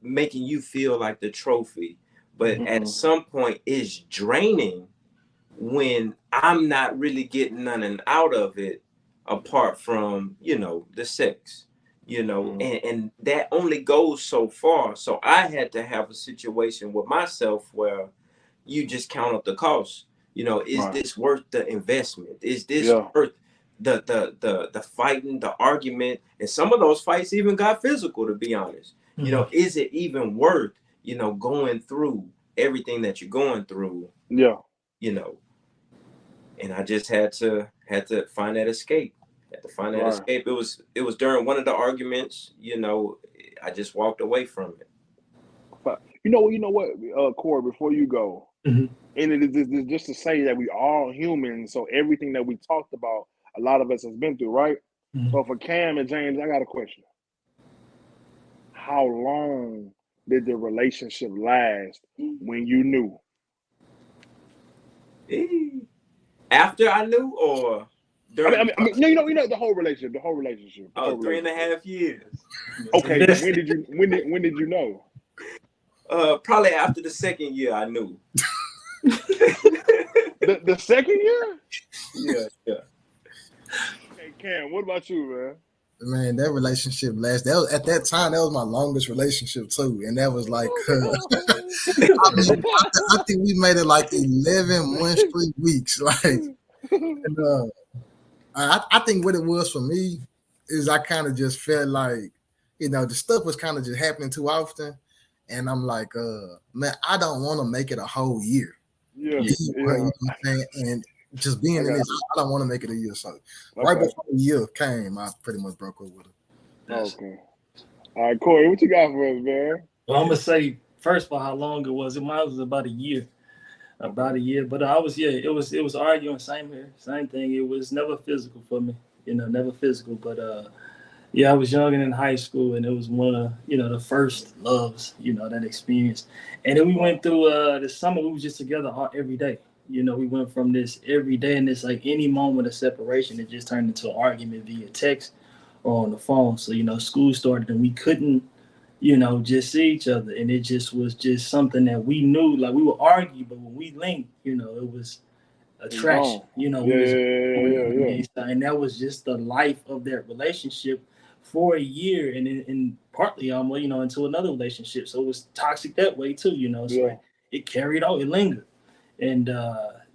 making you feel like the trophy. But at some point, it's draining when I'm not really getting nothing out of it apart from, the sex, and that only goes so far. So I had to have a situation with myself where you just count up the cost. Is this worth the investment? Is this worth the fighting, the argument? And some of those fights even got physical, to be honest. Is it even worth, going through everything that you're going through? Yeah. And I just had to find that escape. Escape. It was during one of the arguments, I just walked away from it. But you know what, Corey, before you go, and it is just to say that we all humans, so everything that we talked about, a lot of us has been through, right? So for Cam and James, I got a question. How long did the relationship last when you knew? After I knew, or You know the whole relationship. Oh, 3.5 years. Okay, when did you know? Probably after the second year, I knew. the second year? Yeah. Okay, Cam, what about you, man? Man, that relationship lasted. That was, at that time, that was my longest relationship too, and that was like, I think we made it like 11 months, 3 weeks. Like, and, I think what it was for me is I kind of just felt like, the stuff was kind of just happening too often, and I'm like, man, I don't want to make it a whole year. Yeah. You know what I'm saying? And just being in this, I don't want to make it a year. So right before the year came, I pretty much broke up with her. Okay. All right, Corey, what you got for us, man? Well, I'm gonna say first of all how long it was. Mine was about a year. But it was arguing, same here, same thing. It was never physical for me, never physical. But I was young and in high school, and it was one of the first loves, that experience. And then we went through the summer. We was just together every day. We went from this every day, and it's like any moment of separation, it just turned into an argument via text or on the phone. So school started, and we couldn't just see each other. And it just was just something that we knew, like we would argue, but when we linked, it was attraction, and that was just the life of that relationship for a year. And partly, into another relationship. So it was toxic that way too, so it carried on, it lingered. And,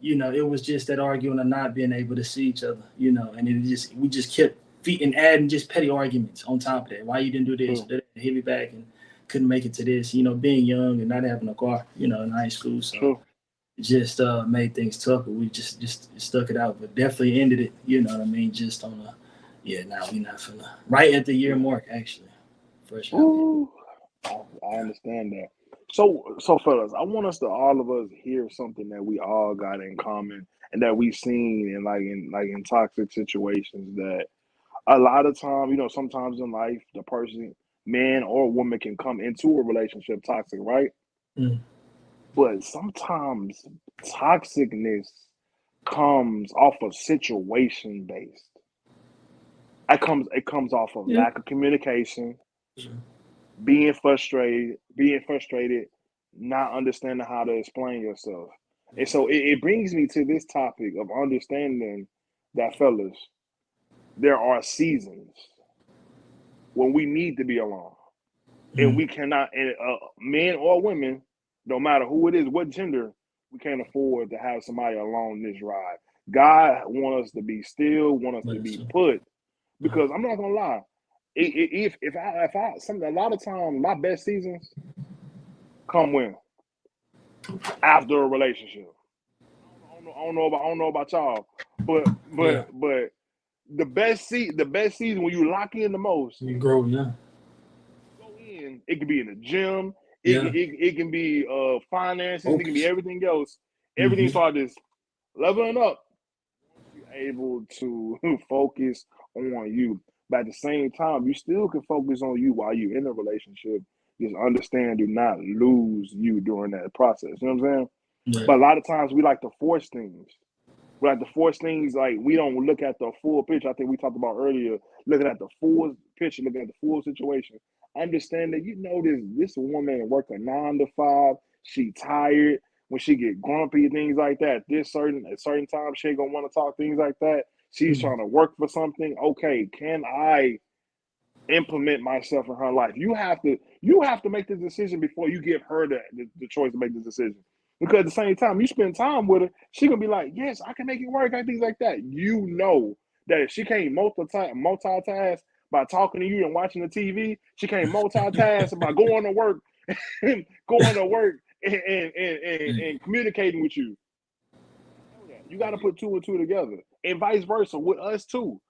it was just that arguing and not being able to see each other, and we just kept and adding just petty arguments on top of that. Why you didn't do this? That hit me back and couldn't make it to this. Being young and not having a car. In high school, so it just made things tough. But we just stuck it out. But definitely ended it. You know what I mean? Just on now we not finna. Right at the year mark, actually. Fresh out. I understand that. So fellas, I want us to all of us hear something that we all got in common and that we've seen in toxic situations that. A lot of time, sometimes in life, the person, man or woman, can come into a relationship toxic, right? But sometimes toxicness comes off of situation based. It comes off of lack of communication, being frustrated, not understanding how to explain yourself. And so it brings me to this topic of understanding that, fellas, there are seasons when we need to be alone, and we cannot. And men or women, no matter who it is, what gender, we can't afford to have somebody along this ride. God wants us to be still, want us to be put, because I'm not gonna lie. A lot of times my best seasons come when after a relationship. I don't know about y'all, but. The best season when you lock in the most. You grow, yeah. Go in. It can be in the gym. It can be finances. It can be everything else. Everything starts just leveling up. You're able to focus on you, but at the same time, you still can focus on you while you're in a relationship. Just understand, do not lose you during that process. You know what I'm saying? Yeah. But a lot of times we like to force things. We like to force things, like we don't look at the full picture. I think we talked about earlier, looking at the full picture, looking at the full situation. Understand that this woman work a 9 to 5. She tired. When she get grumpy, things like that. At certain time, she ain't gonna want to talk, things like that. She's trying to work for something. Okay, can I implement myself in her life? You have to make this decision before you give her the choice to make this decision. Because at the same time, you spend time with her, she gonna be like, yes, I can make it work, and things like that. You know that if she can't multitask by talking to you and watching the TV, she can't multitask by going to work and communicating with you. You got to put 2 and 2 together, and vice versa with us too.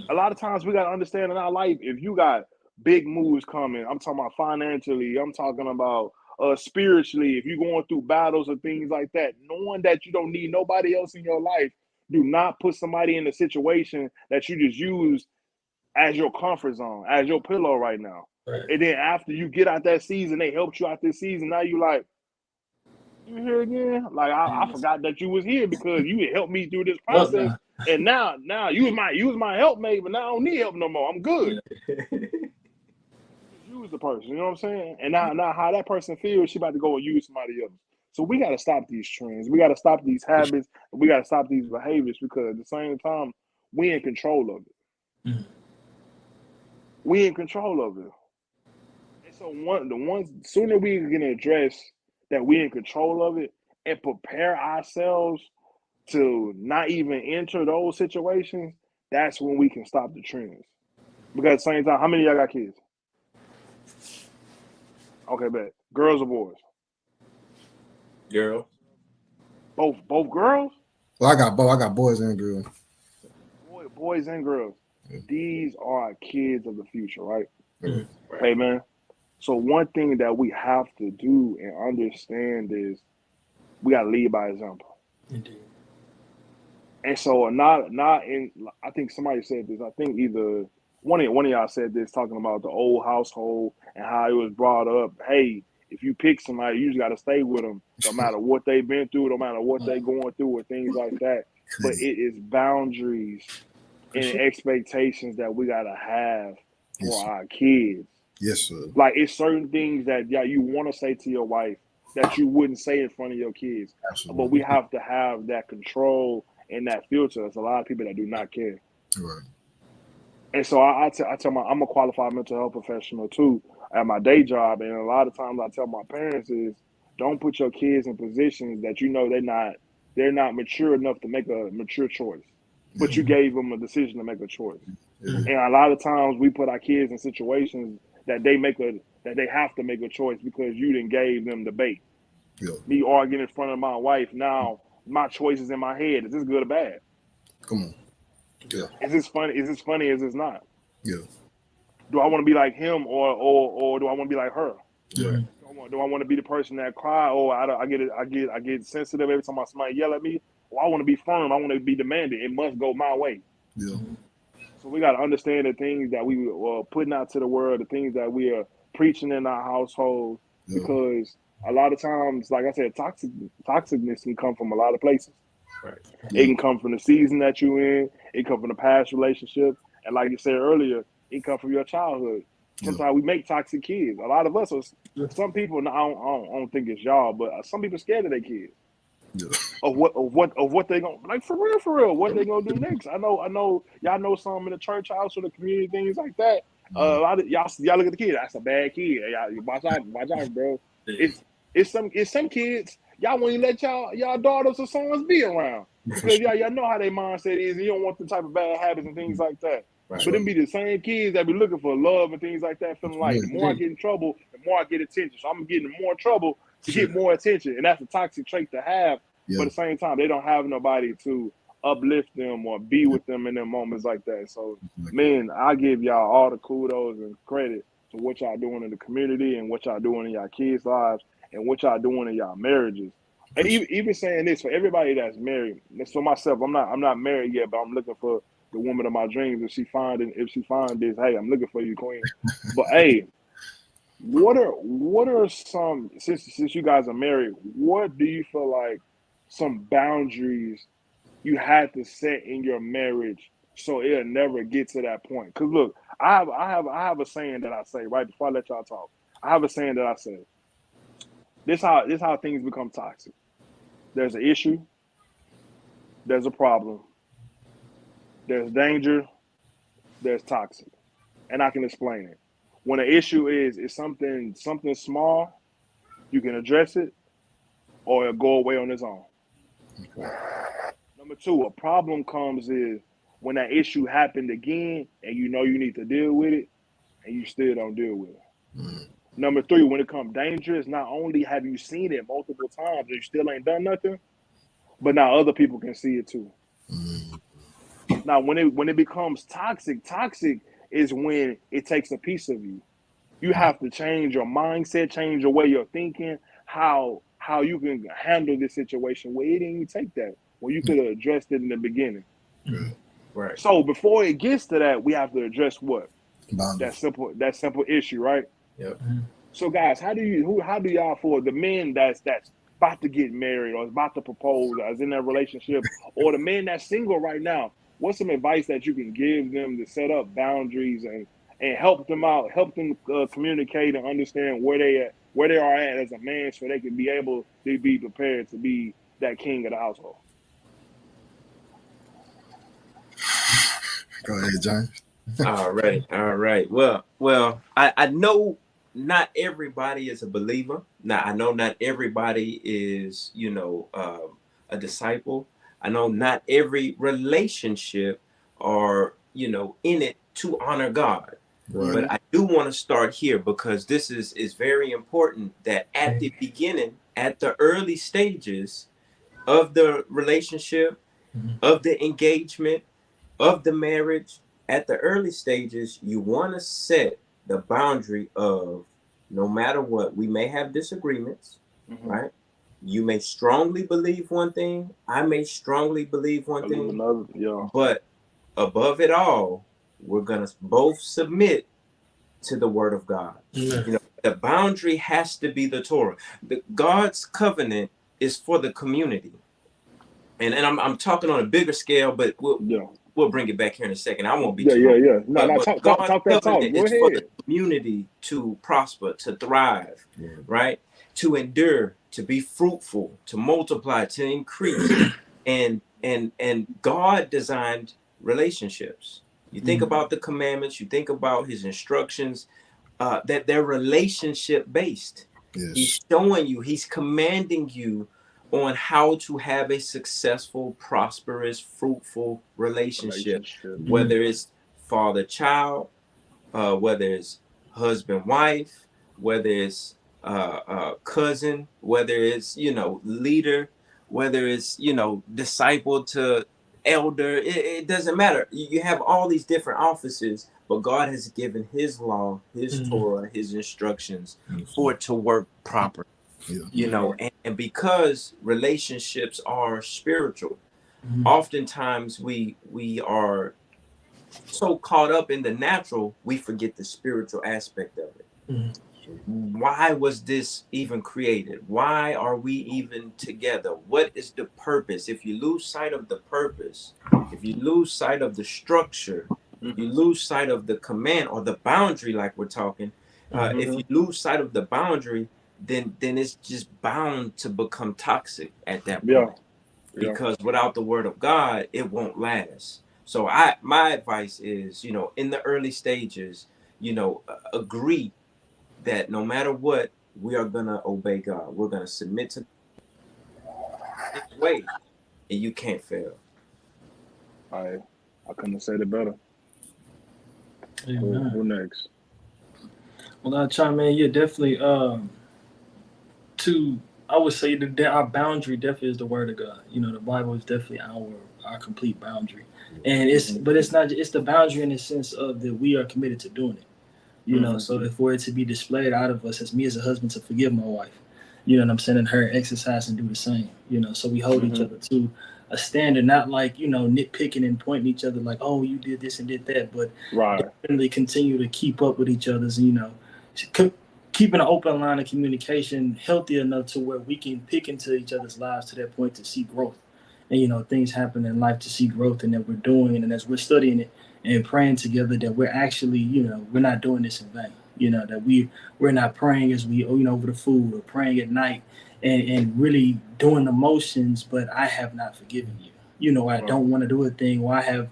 A lot of times we got to understand in our life, if you got big moves coming, I'm talking about financially, I'm talking about spiritually, if you're going through battles and things like that, knowing that you don't need nobody else in your life, do not put somebody in a situation that you just use as your comfort zone, as your pillow right now. Right. And then after you get out that season, they helped you out this season. Now you like, you here again? Like I forgot that you was here because you helped me through this process. And now you was my helpmate, but now I don't need help no more. I'm good. Use the person, you know what I'm saying? And now how that person feels, she about to go and use somebody else. So we got to stop these trends. We got to stop these habits. We got to stop these behaviors because at the same time, we in control of it. Mm-hmm. We in control of it. And so sooner we can address that we in control of it and prepare ourselves to not even enter those situations, that's when we can stop the trends. Because at the same time, how many of y'all got kids? Okay, bet. Girls or boys? Girl. Both girls? Well, I got both. I got boys and girls. Boys and girls. Yeah. These are kids of the future, right? Yeah. Right. Hey, man. So one thing that we have to do and understand is we got to lead by example. Indeed. And so not in. I think somebody said this. I think either one of y'all said this, talking about the old household and how it was brought up. Hey, if you pick somebody, you just got to stay with them, no matter what they've been through, no matter what they're going through, or things like that. But it is boundaries and expectations that we got to have for our kids. Yes, sir. Like it's certain things that you want to say to your wife that you wouldn't say in front of your kids. Absolutely. But we have to have that control and that filter. There's a lot of people that do not care. Right. And so I tell I'm a qualified mental health professional too at my day job. And a lot of times I tell my parents is don't put your kids in positions that you know they're not mature enough to make a mature choice. But you gave them a decision to make a choice. Yeah. And a lot of times we put our kids in situations that they have to make a choice because you didn't gave them the bait. Yeah. Me arguing in front of my wife, now my choice is in my head. Is this good or bad? Come on. Yeah. Is this funny? Is this funny? Is this not? Yeah. Do I want to be like him or do I want to be like her? Yeah. Do I want to be the person that cry? Or I get sensitive every time somebody yell at me. Or I want to be firm. I want to be demanding. It must go my way. Yeah. So we got to understand the things that we are putting out to the world, the things that we are preaching in our household, because a lot of times, like I said, toxicness can come from a lot of places. Right. It can come from the season that you're in. It can come from the past relationship. And like you said earlier, it come from your childhood. Sometimes we make toxic kids. A lot of us some people, I don't think it's y'all, but some people scared of their kids. Yeah. Of what they gonna, like, for real, what they gonna do next. I know y'all know some in the church house or the community, things like that. A lot of y'all look at the kid, that's a bad kid. Y'all watch out, bro. It's some kids y'all won't even let y'all daughters or sons be around because y'all know how their mindset is, and you don't want the type of bad habits and things like that. Right. But them be the same kids that be looking for love and things like that, feeling like the more I get in trouble, the more I get attention. So I'm getting more trouble to get more attention, and that's a toxic trait to have. But at the same time, they don't have nobody to uplift them or be with them in their moments like that. So, man, I give y'all all the kudos and credit to what y'all doing in the community and what y'all doing in y'all kids' lives and what y'all doing in y'all marriages. And even saying this for everybody that's married, for myself, I'm not married yet, but I'm looking for the woman of my dreams. If she find this, hey, I'm looking for you, queen. But hey, what are some, since you guys are married, what do you feel like some boundaries you had to set in your marriage so it'll never get to that point? Because look, I have a saying that I say right before I let y'all talk. I have a saying that I say. This how things become toxic. There's an issue. There's a problem. There's danger. There's toxic, and I can explain it. When an issue is something small, you can address it, or it'll go away on its own. Okay. Number two, a problem comes is when that issue happened again, and you know you need to deal with it, and you still don't deal with it. Mm. Number three, when it comes dangerous, not only have you seen it multiple times and you still ain't done nothing, but now other people can see it too. Mm. Now, when it becomes toxic is when it takes a piece of you. You have to change your mindset, change your way you're thinking, how you can handle this situation where it didn't even take that, when you could have addressed it in the beginning. Mm. Right. So before it gets to that, we have to address what? Boundaries. That simple issue, right? Yep. So guys, how do y'all, for the men that's about to get married or is about to propose or is in that relationship, or the man that's single right now, what's some advice that you can give them to set up boundaries and help them out, help them communicate and understand where they are at as a man, so they can be able to be prepared to be that king of the household? Go ahead, James. All right. Well, I know not everybody is a believer. Now, I know not everybody is, a disciple. I know not every relationship are, in it to honor God. Right. But I do want to start here because this is very important that at the beginning, at the early stages of the relationship, of the engagement, of the marriage, at the early stages, you want to set the boundary of no matter what, we may have disagreements, right? You may strongly believe one thing, I may strongly believe one thing, Another, yeah. but above it all, we're going to both submit to the word of God. The boundary has to be the Torah. God's covenant is for the community. And I'm talking on a bigger scale, but we'll bring it back here in a second. I won't be too long. Yeah. No, but talk God's that talk. covenant Go is ahead. for the community to prosper, to thrive, right? To endure, to be fruitful, to multiply, to increase. and God designed relationships. You think about the commandments, you think about his instructions, that they're relationship based. Yes. He's showing you, he's commanding you on how to have a successful, prosperous, fruitful relationship. Whether it's father-child, whether it's husband-wife, whether it's cousin, whether it's, leader, whether it's, disciple to elder, it doesn't matter. You have all these different offices, but God has given his law, his Torah, his instructions for it to work properly. And because relationships are spiritual, oftentimes we are so caught up in the natural, we forget the spiritual aspect of it. Why was this even created? Why are we even together? What is the purpose? If you lose sight of the purpose, if you lose sight of the structure, you lose sight of the command or the boundary, like we're talking, if you lose sight of the boundary, then it's just bound to become toxic at that point. Because without the word of God, it won't last. So my advice is, in the early stages, agree that no matter what, we are gonna obey God. We're gonna submit to His way, and you can't fail. I couldn't have said it better. Who next? Well, I'll chime in. Yeah, definitely. I would say that our boundary definitely is the word of God. The Bible is definitely our complete boundary, and it's not. It's the boundary in the sense of that we are committed to doing it. So if we're to be displayed out of us as me as a husband to forgive my wife, and I'm sending her exercise and do the same. So we hold each other to a standard, not like nitpicking and pointing each other like, oh, you did this and did that, but definitely continue to keep up with each other's, keeping an open line of communication healthy enough to where we can pick into each other's lives to that point to see growth. And, things happen in life to see growth, and that we're doing it. And as we're studying it and praying together, that we're actually, we're not doing this in vain. That we're not praying as we, over the food or praying at night and really doing the motions, but I have not forgiven you. I don't want to do a thing, or I have,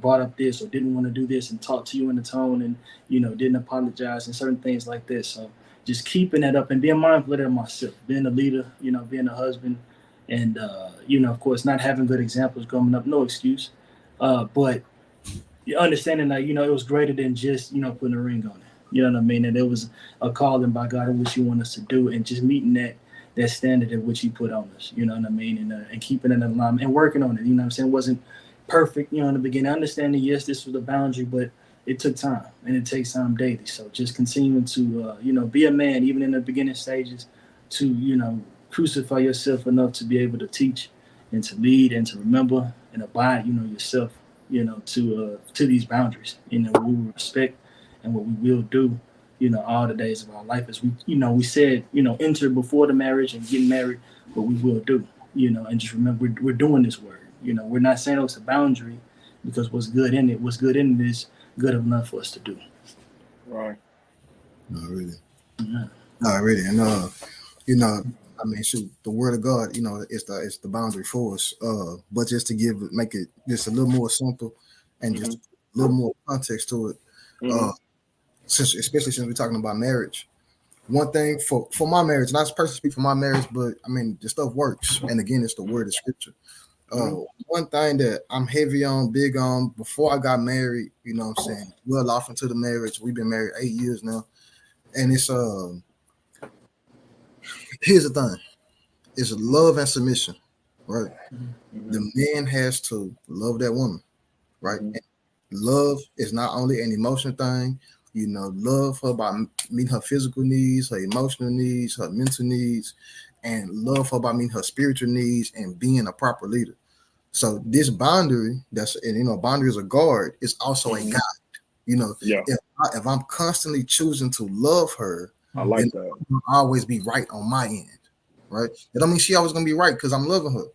brought up this or didn't want to do this and talk to you in the tone and, didn't apologize and certain things like this. So just keeping that up and being mindful of that myself, being a leader, being a husband, and, of course, not having good examples coming up, no excuse. But understanding that, it was greater than just, putting a ring on it. You know what I mean? And there was a calling by God in which you want us to do, and just meeting that standard at which he put on us, you know what I mean? And keeping it in alignment and working on it, you know what I'm saying? It wasn't perfect, in the beginning. Understanding, yes, this was a boundary, but it took time, and it takes time daily. So just continuing to, be a man, even in the beginning stages, to, crucify yourself enough to be able to teach and to lead and to remember and abide, yourself, to these boundaries, what we respect and what we will do, all the days of our life. As we said, enter before the marriage and get married, but we will do, and just remember we're doing this word. We're not saying it's a boundary, because what's good in it is good enough for us to do. Right. No, really. Yeah. No, really. And I mean, shoot, the word of God, it's the boundary for us. But just to make it just a little more simple and just a little more context to it. Especially since we're talking about marriage. One thing for my marriage, not personally speak for my marriage, but I mean the stuff works. And again, it's the word of scripture. One thing that I'm heavy on, big on, before I got married, what I'm saying, well off into the marriage. We've been married 8 years now. And it's here's the thing. It's love and submission, right? The man has to love that woman, right? And love is not only an emotional thing, love her by meeting her physical needs, her emotional needs, her mental needs, and love her by meeting her spiritual needs and being a proper leader. So this boundary, boundary is a guard, is also a guide. If I'm constantly choosing to love her, I like that. I'll always be right on my end, right? It don't mean she always gonna be right because I'm loving her,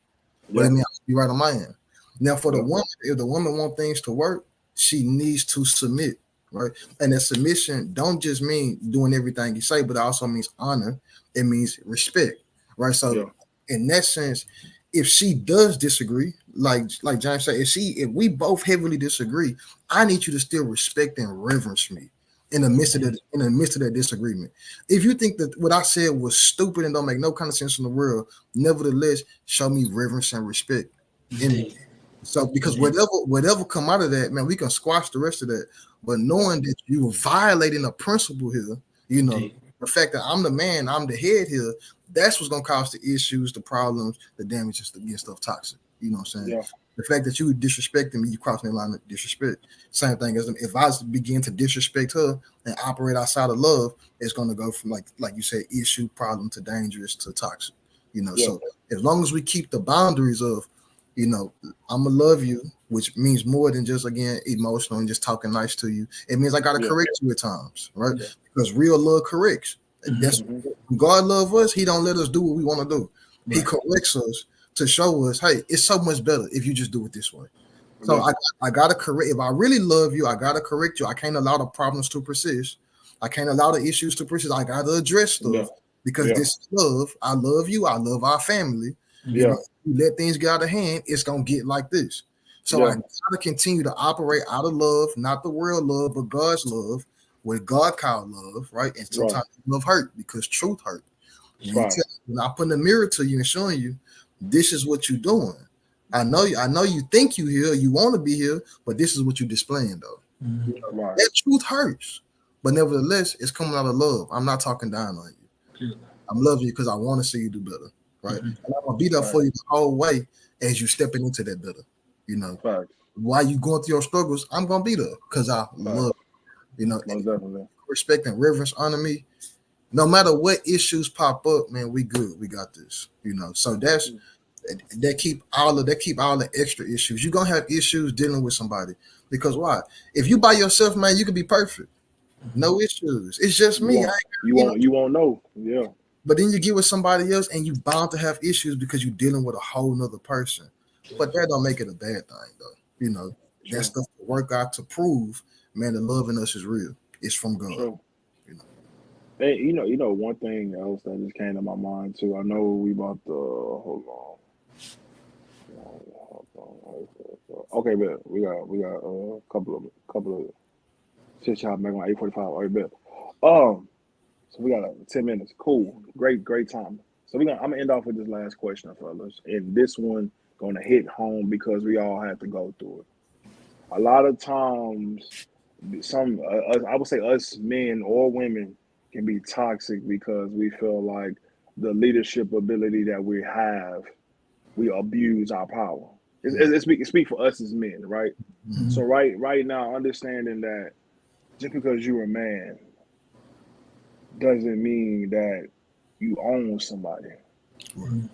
but it means I'll be right on my end. Now, for the woman, if the woman wants things to work, she needs to submit, right? And that submission don't just mean doing everything you say, but it also means honor. It means respect, right? So, in that sense, if she does disagree, like James said, if we both heavily disagree, I need you to still respect and reverence me in the midst of that disagreement. If you think that what I said was stupid and don't make no kind of sense in the world, nevertheless, show me reverence and respect. So because whatever come out of that, man, we can squash the rest of that. But knowing that you are violating a principle here, the fact that I'm the man, I'm the head here, that's what's gonna cause the issues, the problems, the damages, to get stuff toxic. You know what I'm saying? Yeah. The fact that you disrespecting me, you crossing the line of disrespect. Same thing as if I begin to disrespect her and operate outside of love, it's gonna go from like you said, issue, problem to dangerous to toxic. So as long as we keep the boundaries of, I'm gonna love you, which means more than just again emotional and just talking nice to you. It means I gotta correct you at times, right? Yeah. Because real love corrects. That's God love us. He don't let us do what we want to do. Right. He corrects us to show us, hey, it's so much better if you just do it this way. So I gotta correct. If I really love you, I gotta correct you. I can't allow the problems to persist. I can't allow the issues to persist. I gotta address stuff because this is love. I love you. I love our family. You let things get out of hand, it's gonna get like this. So I gotta continue to operate out of love, not the world love, but God's love, what God called love, right? And sometimes love hurt because truth hurt. When I put the mirror to you and showing you, this is what you're doing. I know you think you here, you want to be here, but this is what you're displaying though. That truth hurts, but nevertheless, it's coming out of love. I'm not talking down on you. I'm loving you because I want to see you do better, right? And I'm gonna be there for you the whole way as you stepping into that better. While you going through your struggles, I'm gonna be there because I love you. Respect and reverence, honor me. No matter what issues pop up, man, we good. We got this. So that keep all the extra issues. You're gonna have issues dealing with somebody because why? If you by yourself, man, you can be perfect, no issues. It's just me. You won't know. Yeah. But then you get with somebody else and you bound to have issues because you're dealing with a whole nother person. But that don't make it a bad thing though. That stuff to work out to prove, man, the love in us is real. It's from God. Hey, one thing else that just came to my mind too. I know we about to hold on. Okay, bet we got a couple of chit chat back on 8:45. All right, bet. So we got 10 minutes. Cool, great time. So I'm gonna end off with this last question, fellas, and this one gonna hit home because we all have to go through it. A lot of times, I would say us men or women can be toxic because we feel like the leadership ability that we have, we abuse our power. Speak for us as men, right? Mm-hmm. So right now, understanding that just because you're a man doesn't mean that you own somebody. Right.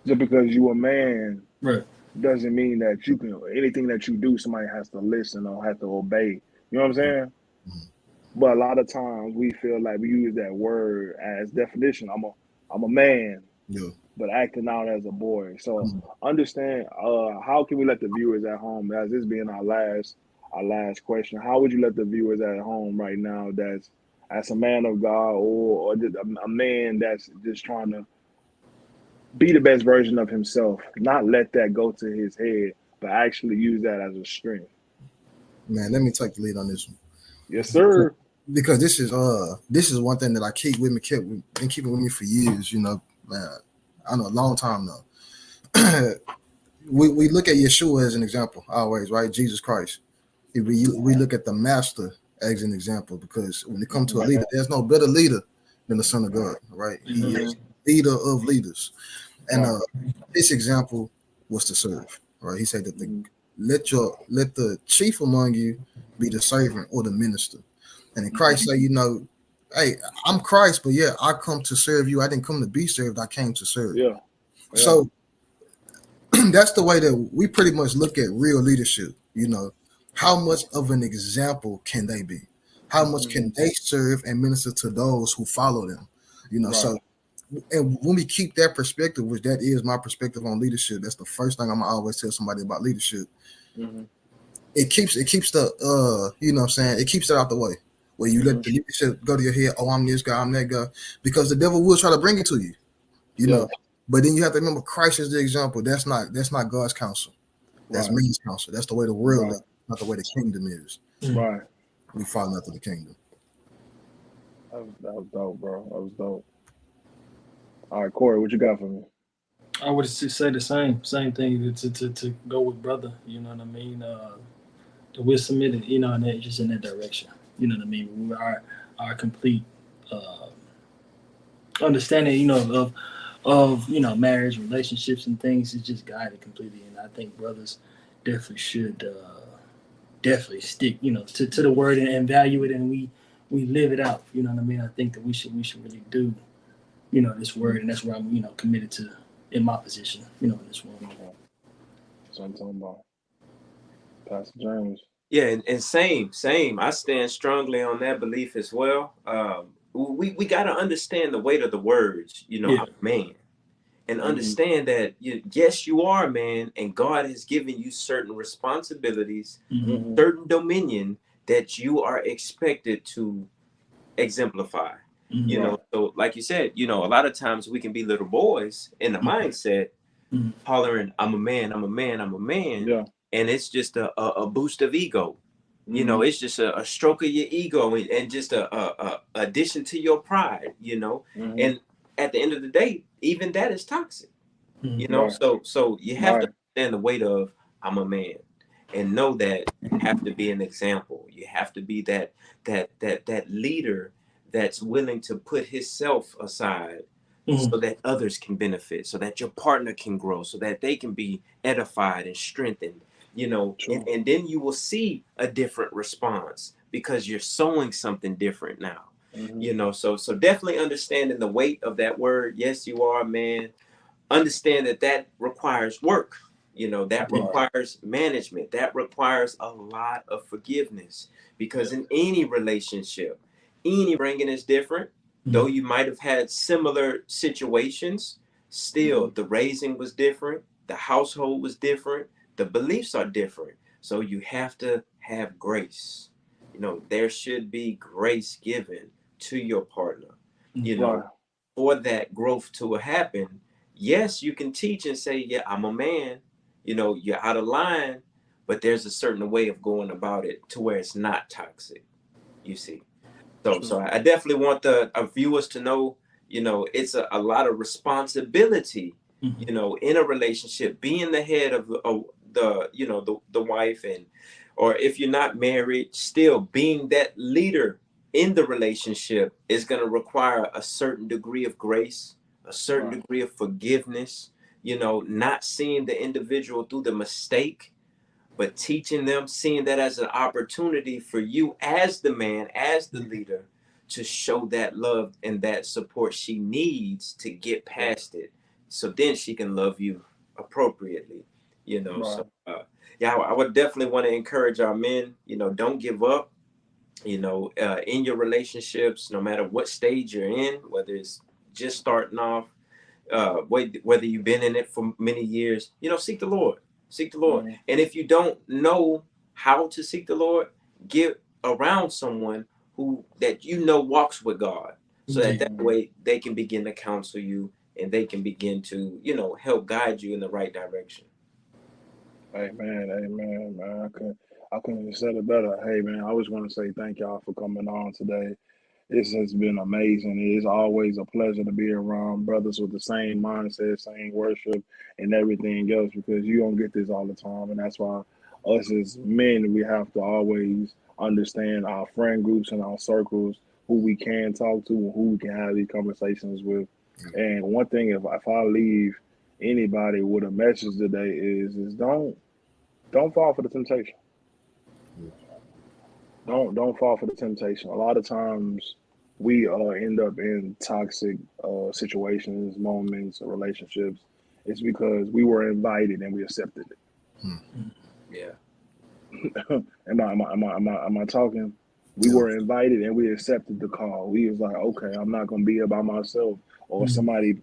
Just because you're a man doesn't mean that anything that you do, somebody has to listen or have to obey. You know what I'm saying? But a lot of times we feel like we use that word as definition. I'm a man, Yeah. but acting out as a boy. So Mm. understand, how can we let the viewers at home, as this being our last question, how would you let the viewers at home right now, that's as a man of God, or just a man that's just trying to be the best version of himself, not let that go to his head, but actually use that as a strength? Man, let me take the lead on this one. Yes, sir. Because this is one thing that I been keeping with me for years, you know, man. I know a long time now. we look at Yeshua as an example always, right? Jesus Christ. If we look at the master as an example, because when it comes to a leader, there's no better leader than the Son of God, right? He is leader of leaders. And Right. this example was to serve, right? He said that Mhm. let the chief among you be the servant or the minister. And then Christ say, you know, hey, I'm Christ, but yeah, I come to serve you. I didn't come to be served. I came to serve. Yeah. Yeah. So that's the way that we pretty much look at real leadership. You know, how much of an example can they be? How much Mhm. can they serve and minister to those who follow them? You know, Right. so and when we keep that perspective, which that is my perspective on leadership, that's the first thing I'm gonna always tell somebody about leadership. Mhm. It keeps the you know what I'm saying, it keeps it out the way. Where you let Mhm. the leadership go to your head, oh, I'm this guy, I'm that guy, because the devil will try to bring it to you, you Yeah. know. But then you have to remember Christ is the example. That's not God's counsel. That's Right. man's counsel. That's the way the world Right. is, not the way the kingdom is. Right. We fall after the kingdom. That was dope, bro. That was dope. All right, Corey, what you got for me? I would say the same thing to go with brother. You know what I mean? We're submitted, you know, in that, just in that direction. You know what I mean? Our complete uh, understanding, you know, of you know marriage, relationships, and things is just guided completely. And I think brothers definitely should definitely stick, you know, to the word and value it, and we live it out. You know what I mean? I think that we should really do, you know, this word, and that's where I'm, you know, committed to in my position, you know, in this world. Okay. So I'm talking about Pastor James. Yeah, and same. I stand strongly on that belief as well. We got to understand the weight of the words. You know, Yeah. I'm a man, and Mhm. understand that yes, you are a man, and God has given you certain responsibilities, Mm-hmm. Mhm. certain dominion that you are expected to exemplify. You Mm-hmm. know, Right. so like you said, you know, a lot of times we can be little boys in the mindset, Mm-hmm. hollering, "I'm a man, I'm a man, I'm a man," Yeah. and it's just a boost of ego. You know, Mhm. it's just a stroke of your ego, and just a addition to your pride. You know, Mhm. and at the end of the day, even that is toxic. You Mm-hmm. know, Right. so you have to Right. understand the weight of I'm a man, and know that you have to be an example. You have to be that leader that's willing to put himself aside Mm-hmm. so that others can benefit, so that your partner can grow, so that they can be edified and strengthened. You know, True. and then you will see a different response because you're sowing something different now. Mhm. You know, so definitely understanding the weight of that word. Yes, you are a man. Understand that that requires work. You know, that Yeah. Right. requires management, that requires a lot of forgiveness, Yeah. because in any relationship, any bringing is different. Though Mm-hmm. you might have had similar situations, still Mhm. the raising was different, the household was different, the beliefs are different. So you have to have grace. You know, there should be grace given to your partner, you know, Right. for that growth to happen. Yes, you can teach and say, yeah, I'm a man, you know, you're out of line, but there's a certain way of going about it to where it's not toxic, you see. So True. I definitely want the viewers to know, you know, it's a lot of responsibility, Mm-hmm. you know, in a relationship, being the head of the you know, the wife, and or if you're not married, still being that leader in the relationship is going to require a certain degree of grace, a certain Right. degree of forgiveness, you know, not seeing the individual through the mistake, but teaching them, seeing that as an opportunity for you as the man, as the leader, to show that love and that support she needs to get past it. So then she can love you appropriately, you know. So, Right. yeah, I would definitely want to encourage our men, you know, don't give up. You know, in your relationships, no matter what stage you're in, whether it's just starting off, whether you've been in it for many years, you know, seek the Lord. Seek the Lord. And if you don't know how to seek the Lord, get around someone who that you know walks with God, so that way they can begin to counsel you, and they can begin to, you know, help guide you in the right direction. Amen, man. I couldn't have said it better. Hey, man, I always want to say thank y'all for coming on today. This has been amazing. It is always a pleasure to be around brothers with the same mindset, same worship, and everything else, because you don't get this all the time. And that's why us as men, we have to always understand our friend groups and our circles, who we can talk to and who we can have these conversations with. And one thing, if I leave anybody with a message today is don't fall for the temptation. Don't fall for the temptation. A lot of times we end up in toxic situations, moments, or relationships. It's because we were invited and we accepted it. Yeah. Am I talking? We were invited and we accepted the call. We was like, okay, I'm not gonna be here by myself. Or somebody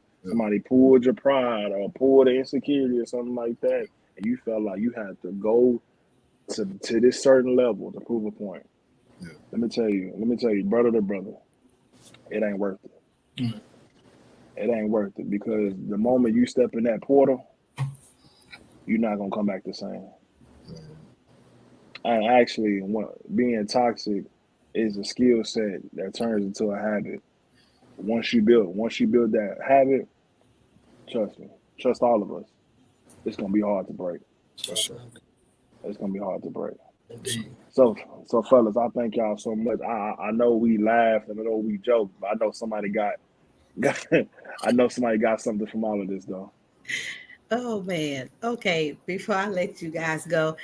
pulled your pride or pulled the insecurity or something like that, and you felt like you had to go to this certain level to prove a point. Yeah. Let me tell you, brother to brother, it ain't worth it. It ain't worth it, because the moment you step in that portal, you're not gonna come back the same. And actually, being toxic is a skill set that turns into a habit. Once you build that habit, trust me, trust all of us, it's gonna be hard to break. For sure. It's gonna be hard to break. Indeed. So fellas, I thank y'all so much. I know we laughed and I know we joked, but I know somebody got I know somebody got something from all of this though. Oh man. Okay, before I let you guys go,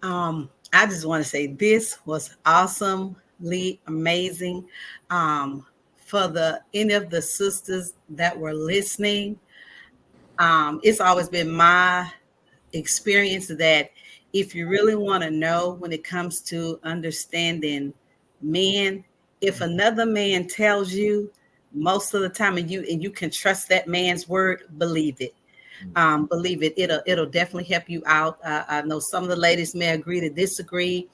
I just want to say this was awesomely amazing. For any of the sisters that were listening, it's always been my experience that if you really want to know when it comes to understanding men, if another man tells you most of the time and you can trust that man's word, believe it. Believe it. It'll definitely help you out. I know some of the ladies may agree to disagree,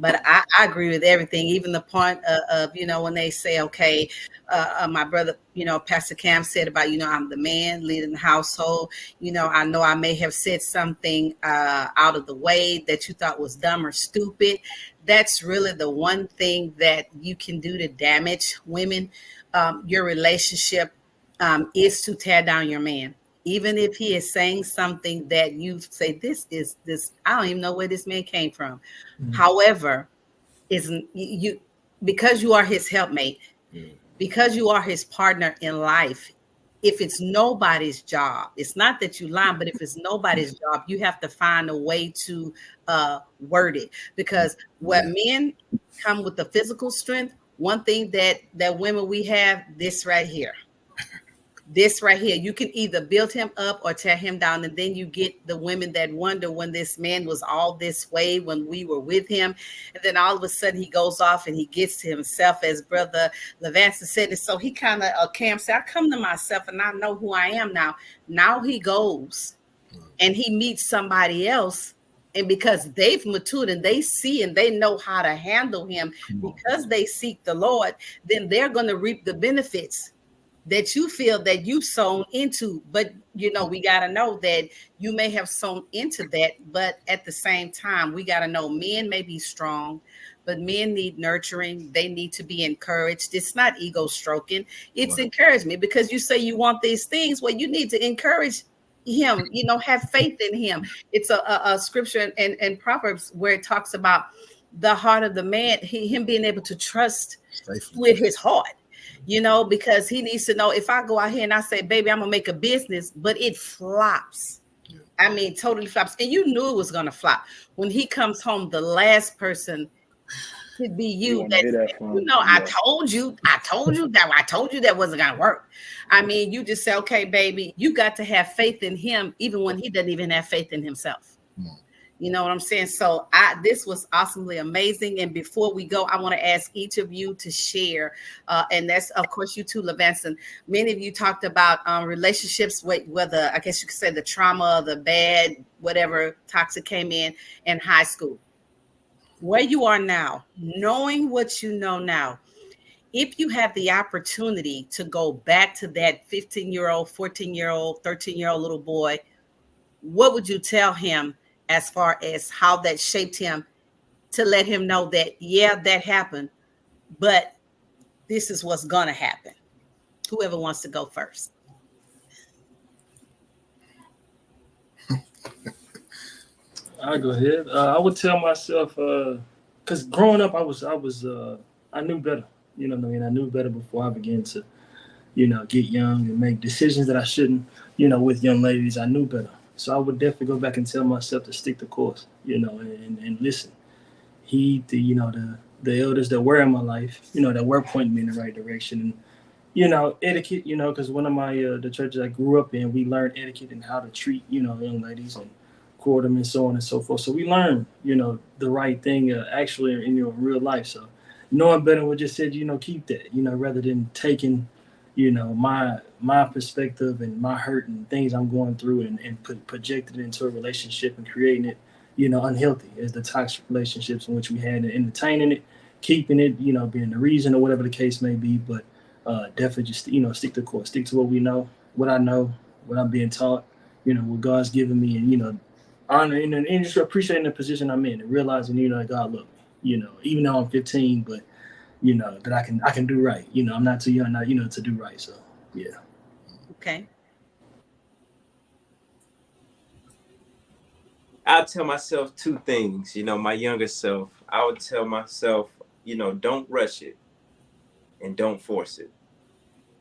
but I agree with everything, even the point of when they say, okay, my brother, Pastor Cam said about, I'm the man leading the household. I know I may have said something out of the way that you thought was dumb or stupid. That's really the one thing that you can do to damage women. Your relationship is to tear down your man. Even if he is saying something that you say, this, I don't even know where this man came from. However, isn't you, because you are his helpmate, because you are his partner in life. If it's nobody's job, it's not that you lying, but if it's nobody's job, you have to find a way to word it. Because what men come with the physical strength, one thing that women we have, this right here. This right here, you can either build him up or tear him down. And then you get the women that wonder when this man was all this way when we were with him. And then all of a sudden he goes off and he gets to himself, as Brother Lavancen said. And so he kind of, Cam said, I come to myself and I know who I am now. Now he goes and he meets somebody else. And because they've matured and they see and they know how to handle him, because they seek the Lord, then they're going to reap the benefits that you feel that you sown into. But we got to know that you may have sown into that, but at the same time, we got to know men may be strong, but men need nurturing. They need to be encouraged. It's not ego stroking, it's encouragement. Because you say you want these things, well, you need to encourage him, have faith in him. It's a scripture in Proverbs where it talks about the heart of the man, him being able to trust with his heart. Because he needs to know, if I go out here and I say, baby, I'm gonna make a business, but it flops. I mean, totally flops. And you knew it was gonna flop. When he comes home, the last person could be you. I told you that wasn't gonna work. I mean, you just say, okay, baby, you got to have faith in him, even when he doesn't even have faith in himself. You know what I'm saying? So this was awesomely amazing. And before we go, I want to ask each of you to share, and that's of course you too, Lavancen. Many of you talked about relationships, whether I guess you could say the trauma, the bad, whatever toxic came in high school. Where you are now, knowing what you know now, if you have the opportunity to go back to that 15-year-old, 14-year-old, 13-year-old little boy, what would you tell him as far as how that shaped him to let him know that, yeah, that happened, but this is what's going to happen? Whoever wants to go first. I'll go ahead. I would tell myself, because growing up, I knew better. You know what I mean? I knew better before I began to, get young and make decisions that I shouldn't, with young ladies. I knew better. So I would definitely go back and tell myself to stick the course, and listen. Heed the elders that were in my life, that were pointing me in the right direction. And, etiquette, because one of my, the churches I grew up in, we learned etiquette and how to treat, young ladies and court them and so on and so forth. So we learned, the right thing actually in your real life. So knowing better would just said, keep that, rather than taking, my perspective and my hurt and things I'm going through and project it into a relationship and creating it, unhealthy as the toxic relationships in which we had, and entertaining it, keeping it, being the reason or whatever the case may be. But definitely just, stick to the course, stick to what we know, what I know, what I'm being taught, what God's given me, and, honor and just appreciating the position I'm in and realizing, that God loves me, even though I'm 15, but, that I can do right. I'm not too young now, to do right. So, yeah. Okay. I'll tell myself two things. My younger self, I would tell myself, don't rush it and don't force it.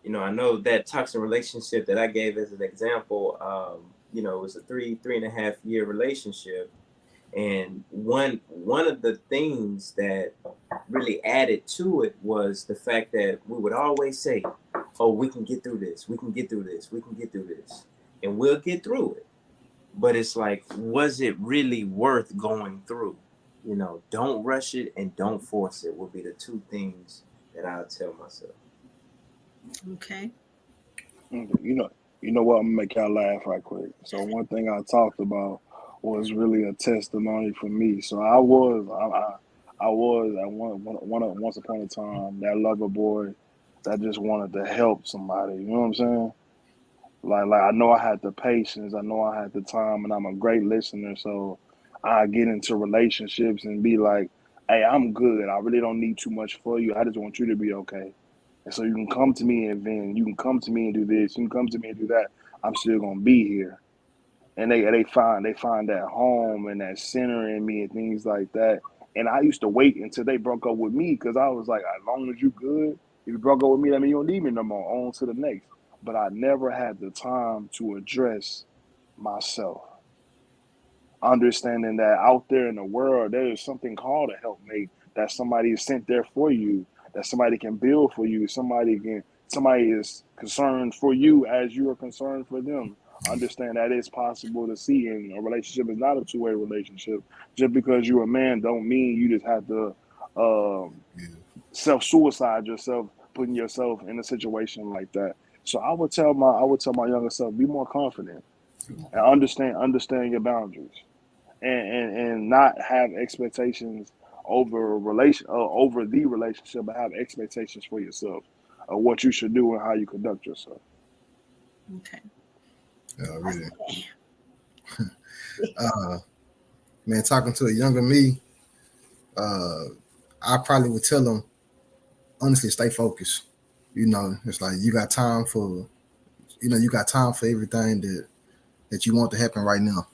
I know that toxic relationship that I gave as an example, it was a 3.5 year relationship. And one of the things that really added to it was the fact that we would always say, oh, we can get through this. We can get through this. We can get through this. And we'll get through it. But it's like, was it really worth going through? Don't rush it and don't force it will be the two things that I'll tell myself. Okay. You know what? I'm gonna make y'all laugh right quick. So one thing I talked about was really a testimony for me. So I was at once upon a time that lover boy that just wanted to help somebody. You know what I'm saying? Like I know I had the patience, I know I had the time, and I'm a great listener. So I get into relationships and be like, "Hey, I'm good. I really don't need too much for you. I just want you to be okay." And so you can come to me and vent. You can come to me and do this. You can come to me and do that. I'm still gonna be here. And they find that home and that center in me and things like that. And I used to wait until they broke up with me because I was like, as long as you good, if you broke up with me, that means you don't need me no more. On to the next. But I never had the time to address myself. Understanding that out there in the world, there is something called a helpmate, that somebody is sent there for you, that somebody can build for you, somebody is concerned for you as you are concerned for them. Understand that it's possible to see, in a relationship is not a two-way relationship. Just because you're a man don't mean you just have to self-suicide yourself, putting yourself in a situation like that. So I would tell my younger self, be more confident and understand your boundaries, and not have expectations over the relationship, but have expectations for yourself of what you should do and how you conduct yourself. Okay. Really. Man, talking to a younger me, I probably would tell them, honestly, stay focused. It's like you got time for everything that you want to happen right now.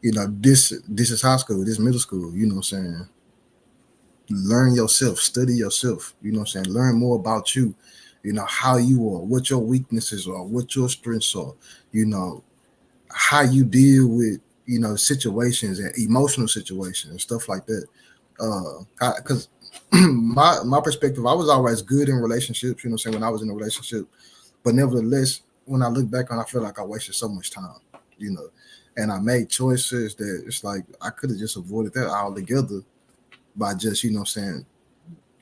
This is high school, this is middle school. You know what I'm saying? Learn yourself, study yourself. You know what I'm saying? Learn more about you. How you are, what your weaknesses are, what your strengths are. How you deal with situations and emotional situations and stuff like that. Because my perspective, I was always good in relationships. You know what I'm saying? When I was in a relationship, but nevertheless, when I look back on, I feel like I wasted so much time. And I made choices that it's like I could have just avoided that altogether by just, you know what I'm saying,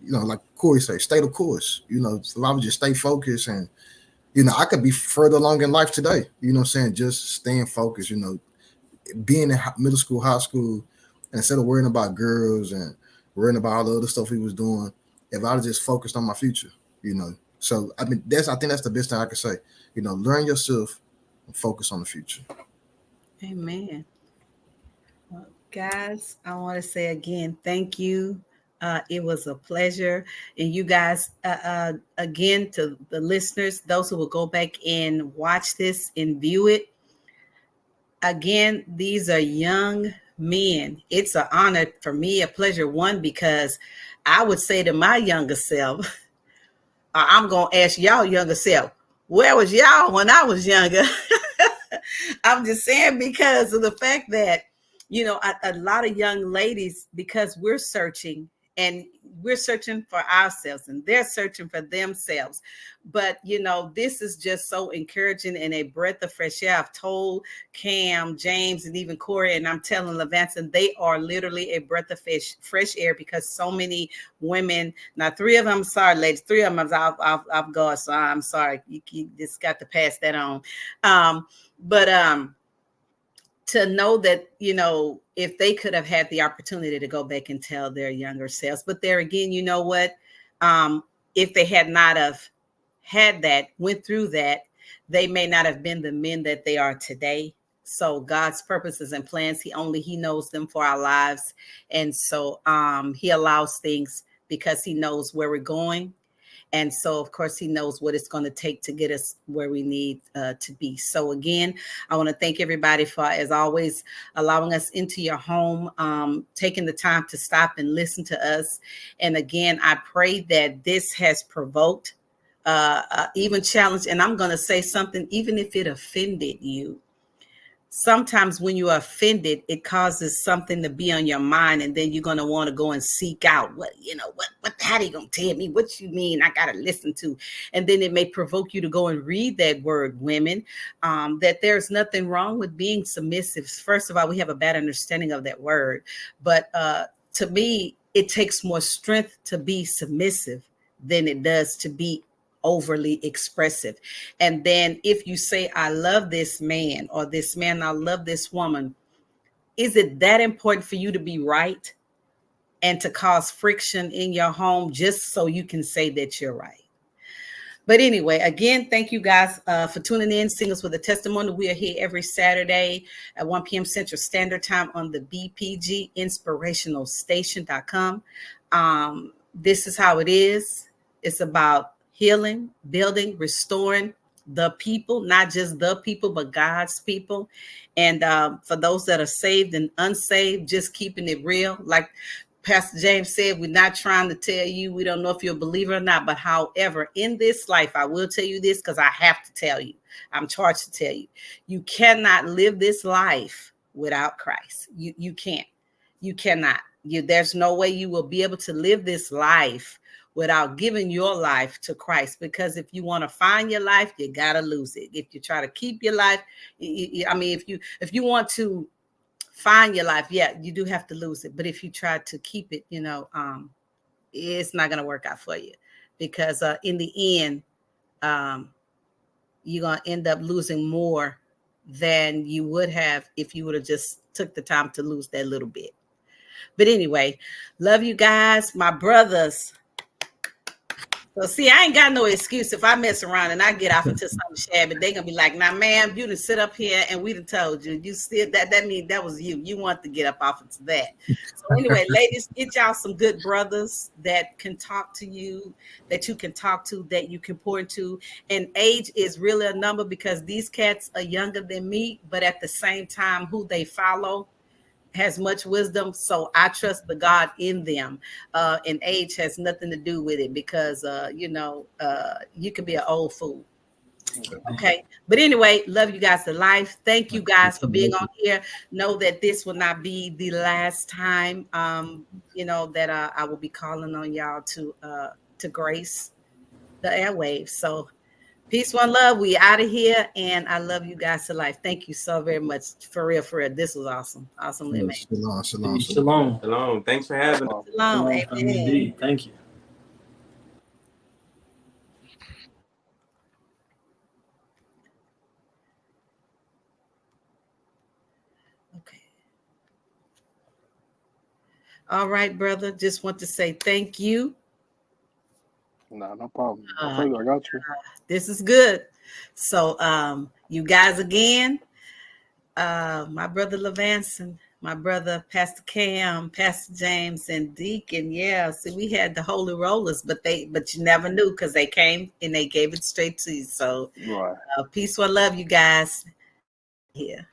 like Corey say, stay the course. If I would just stay focused and, I could be further along in life today. You know what I'm saying? Just staying focused, being in middle school, high school, and instead of worrying about girls and worrying about all the other stuff he was doing, if I just focused on my future, So I think that's the best thing I could say. Learn yourself and focus on the future. Amen. Well, guys, I want to say again, thank you. It was a pleasure. And you guys, again, to the listeners, those who will go back and watch this and view it, again, these are young men. It's an honor for me, a pleasure, one, because I would say to my younger self, I'm going to ask y'all younger self, where was y'all when I was younger? I'm just saying because of the fact that, a lot of young ladies, because we're searching and we're searching for ourselves and they're searching for themselves. But, this is just so encouraging and a breath of fresh air. I've told Cam, James, and even Corey, and I'm telling Lavancen, they are literally a breath of fresh air because so many women, now three of them, sorry, ladies, three of them I've got, so I'm sorry. You just got to pass that on. But to know that, if they could have had the opportunity to go back and tell their younger selves, but there again, you know what? If they had not have had that, went through that, they may not have been the men that they are today. So God's purposes and plans, he knows them for our lives. And so he allows things because he knows where we're going. And so, of course, he knows what it's going to take to get us where we need to be. So, again, I want to thank everybody for, as always, allowing us into your home, taking the time to stop and listen to us. And again, I pray that this has provoked, even challenged. And I'm going to say something, even if it offended you. Sometimes when you are offended, it causes something to be on your mind, and then you're going to want to go and seek out how they going to tell me what you mean I got to listen to. And then it may provoke you to go and read that word, women, that there's nothing wrong with being submissive. First of all, we have a bad understanding of that word. But to me, it takes more strength to be submissive than it does to be overly expressive. And then if you say, I love this man, or this man, I love this woman, is it that important for you to be right and to cause friction in your home just so you can say that you're right? But anyway, again, thank you guys for tuning in. Singles with a Testimony. We are here every Saturday at 1 p.m. Central Standard Time on the BPG inspirationalstation.com. This is how it is. It's about healing, building, restoring the people, not just the people, but God's people. And for those that are saved and unsaved, just keeping it real. Like Pastor James said, we're not trying to tell you, we don't know if you're a believer or not. But however, in this life, I will tell you this because I have to tell you, I'm charged to tell you, you cannot live this life without Christ. You can't. You cannot. There's no way you will be able to live this life without giving your life to Christ. Because if you want to find your life, you got to lose it. If you try to keep your life, if you want to find your life, yeah, you do have to lose it. But if you try to keep it, it's not going to work out for you, because in the end, you're going to end up losing more than you would have if you would have just took the time to lose that little bit. But anyway, love you guys, my brothers. So see, I ain't got no excuse if I mess around and I get off into something shabby. They're gonna be like, "Now, ma'am, you done sit up here and we done told you. You still that means that was you. You want to get up off into that." So anyway, ladies, get y'all some good brothers that can talk to you, that you can talk to, that you can pour into. And age is really a number, because these cats are younger than me, but at the same time, who they follow has much wisdom. So I trust the God in them. And age has nothing to do with it, because, you can be an old fool. Okay. But anyway, love you guys to life. Thank you guys for being on here. Know that this will not be the last time, that I will be calling on y'all to grace the airwaves. So Peace, one love. We out of here, and I love you guys to life. Thank you so very much. For real, for real. This was awesome. Awesomely amazing. Shalom, shalom, Peace, shalom. shalom. Shalom. Thanks for having us. Shalom. Shalom, family Amen. D. Thank you. Okay. All right, brother. Just want to say thank you. Nah, no problem. I got you. This is good. So you guys again, my brother Lavancen, my brother Pastor Cam, Pastor James, and Deacon. Yeah, see, we had the holy rollers, but you never knew because they came and they gave it straight to you. So Right. peace, one love, you guys. Here.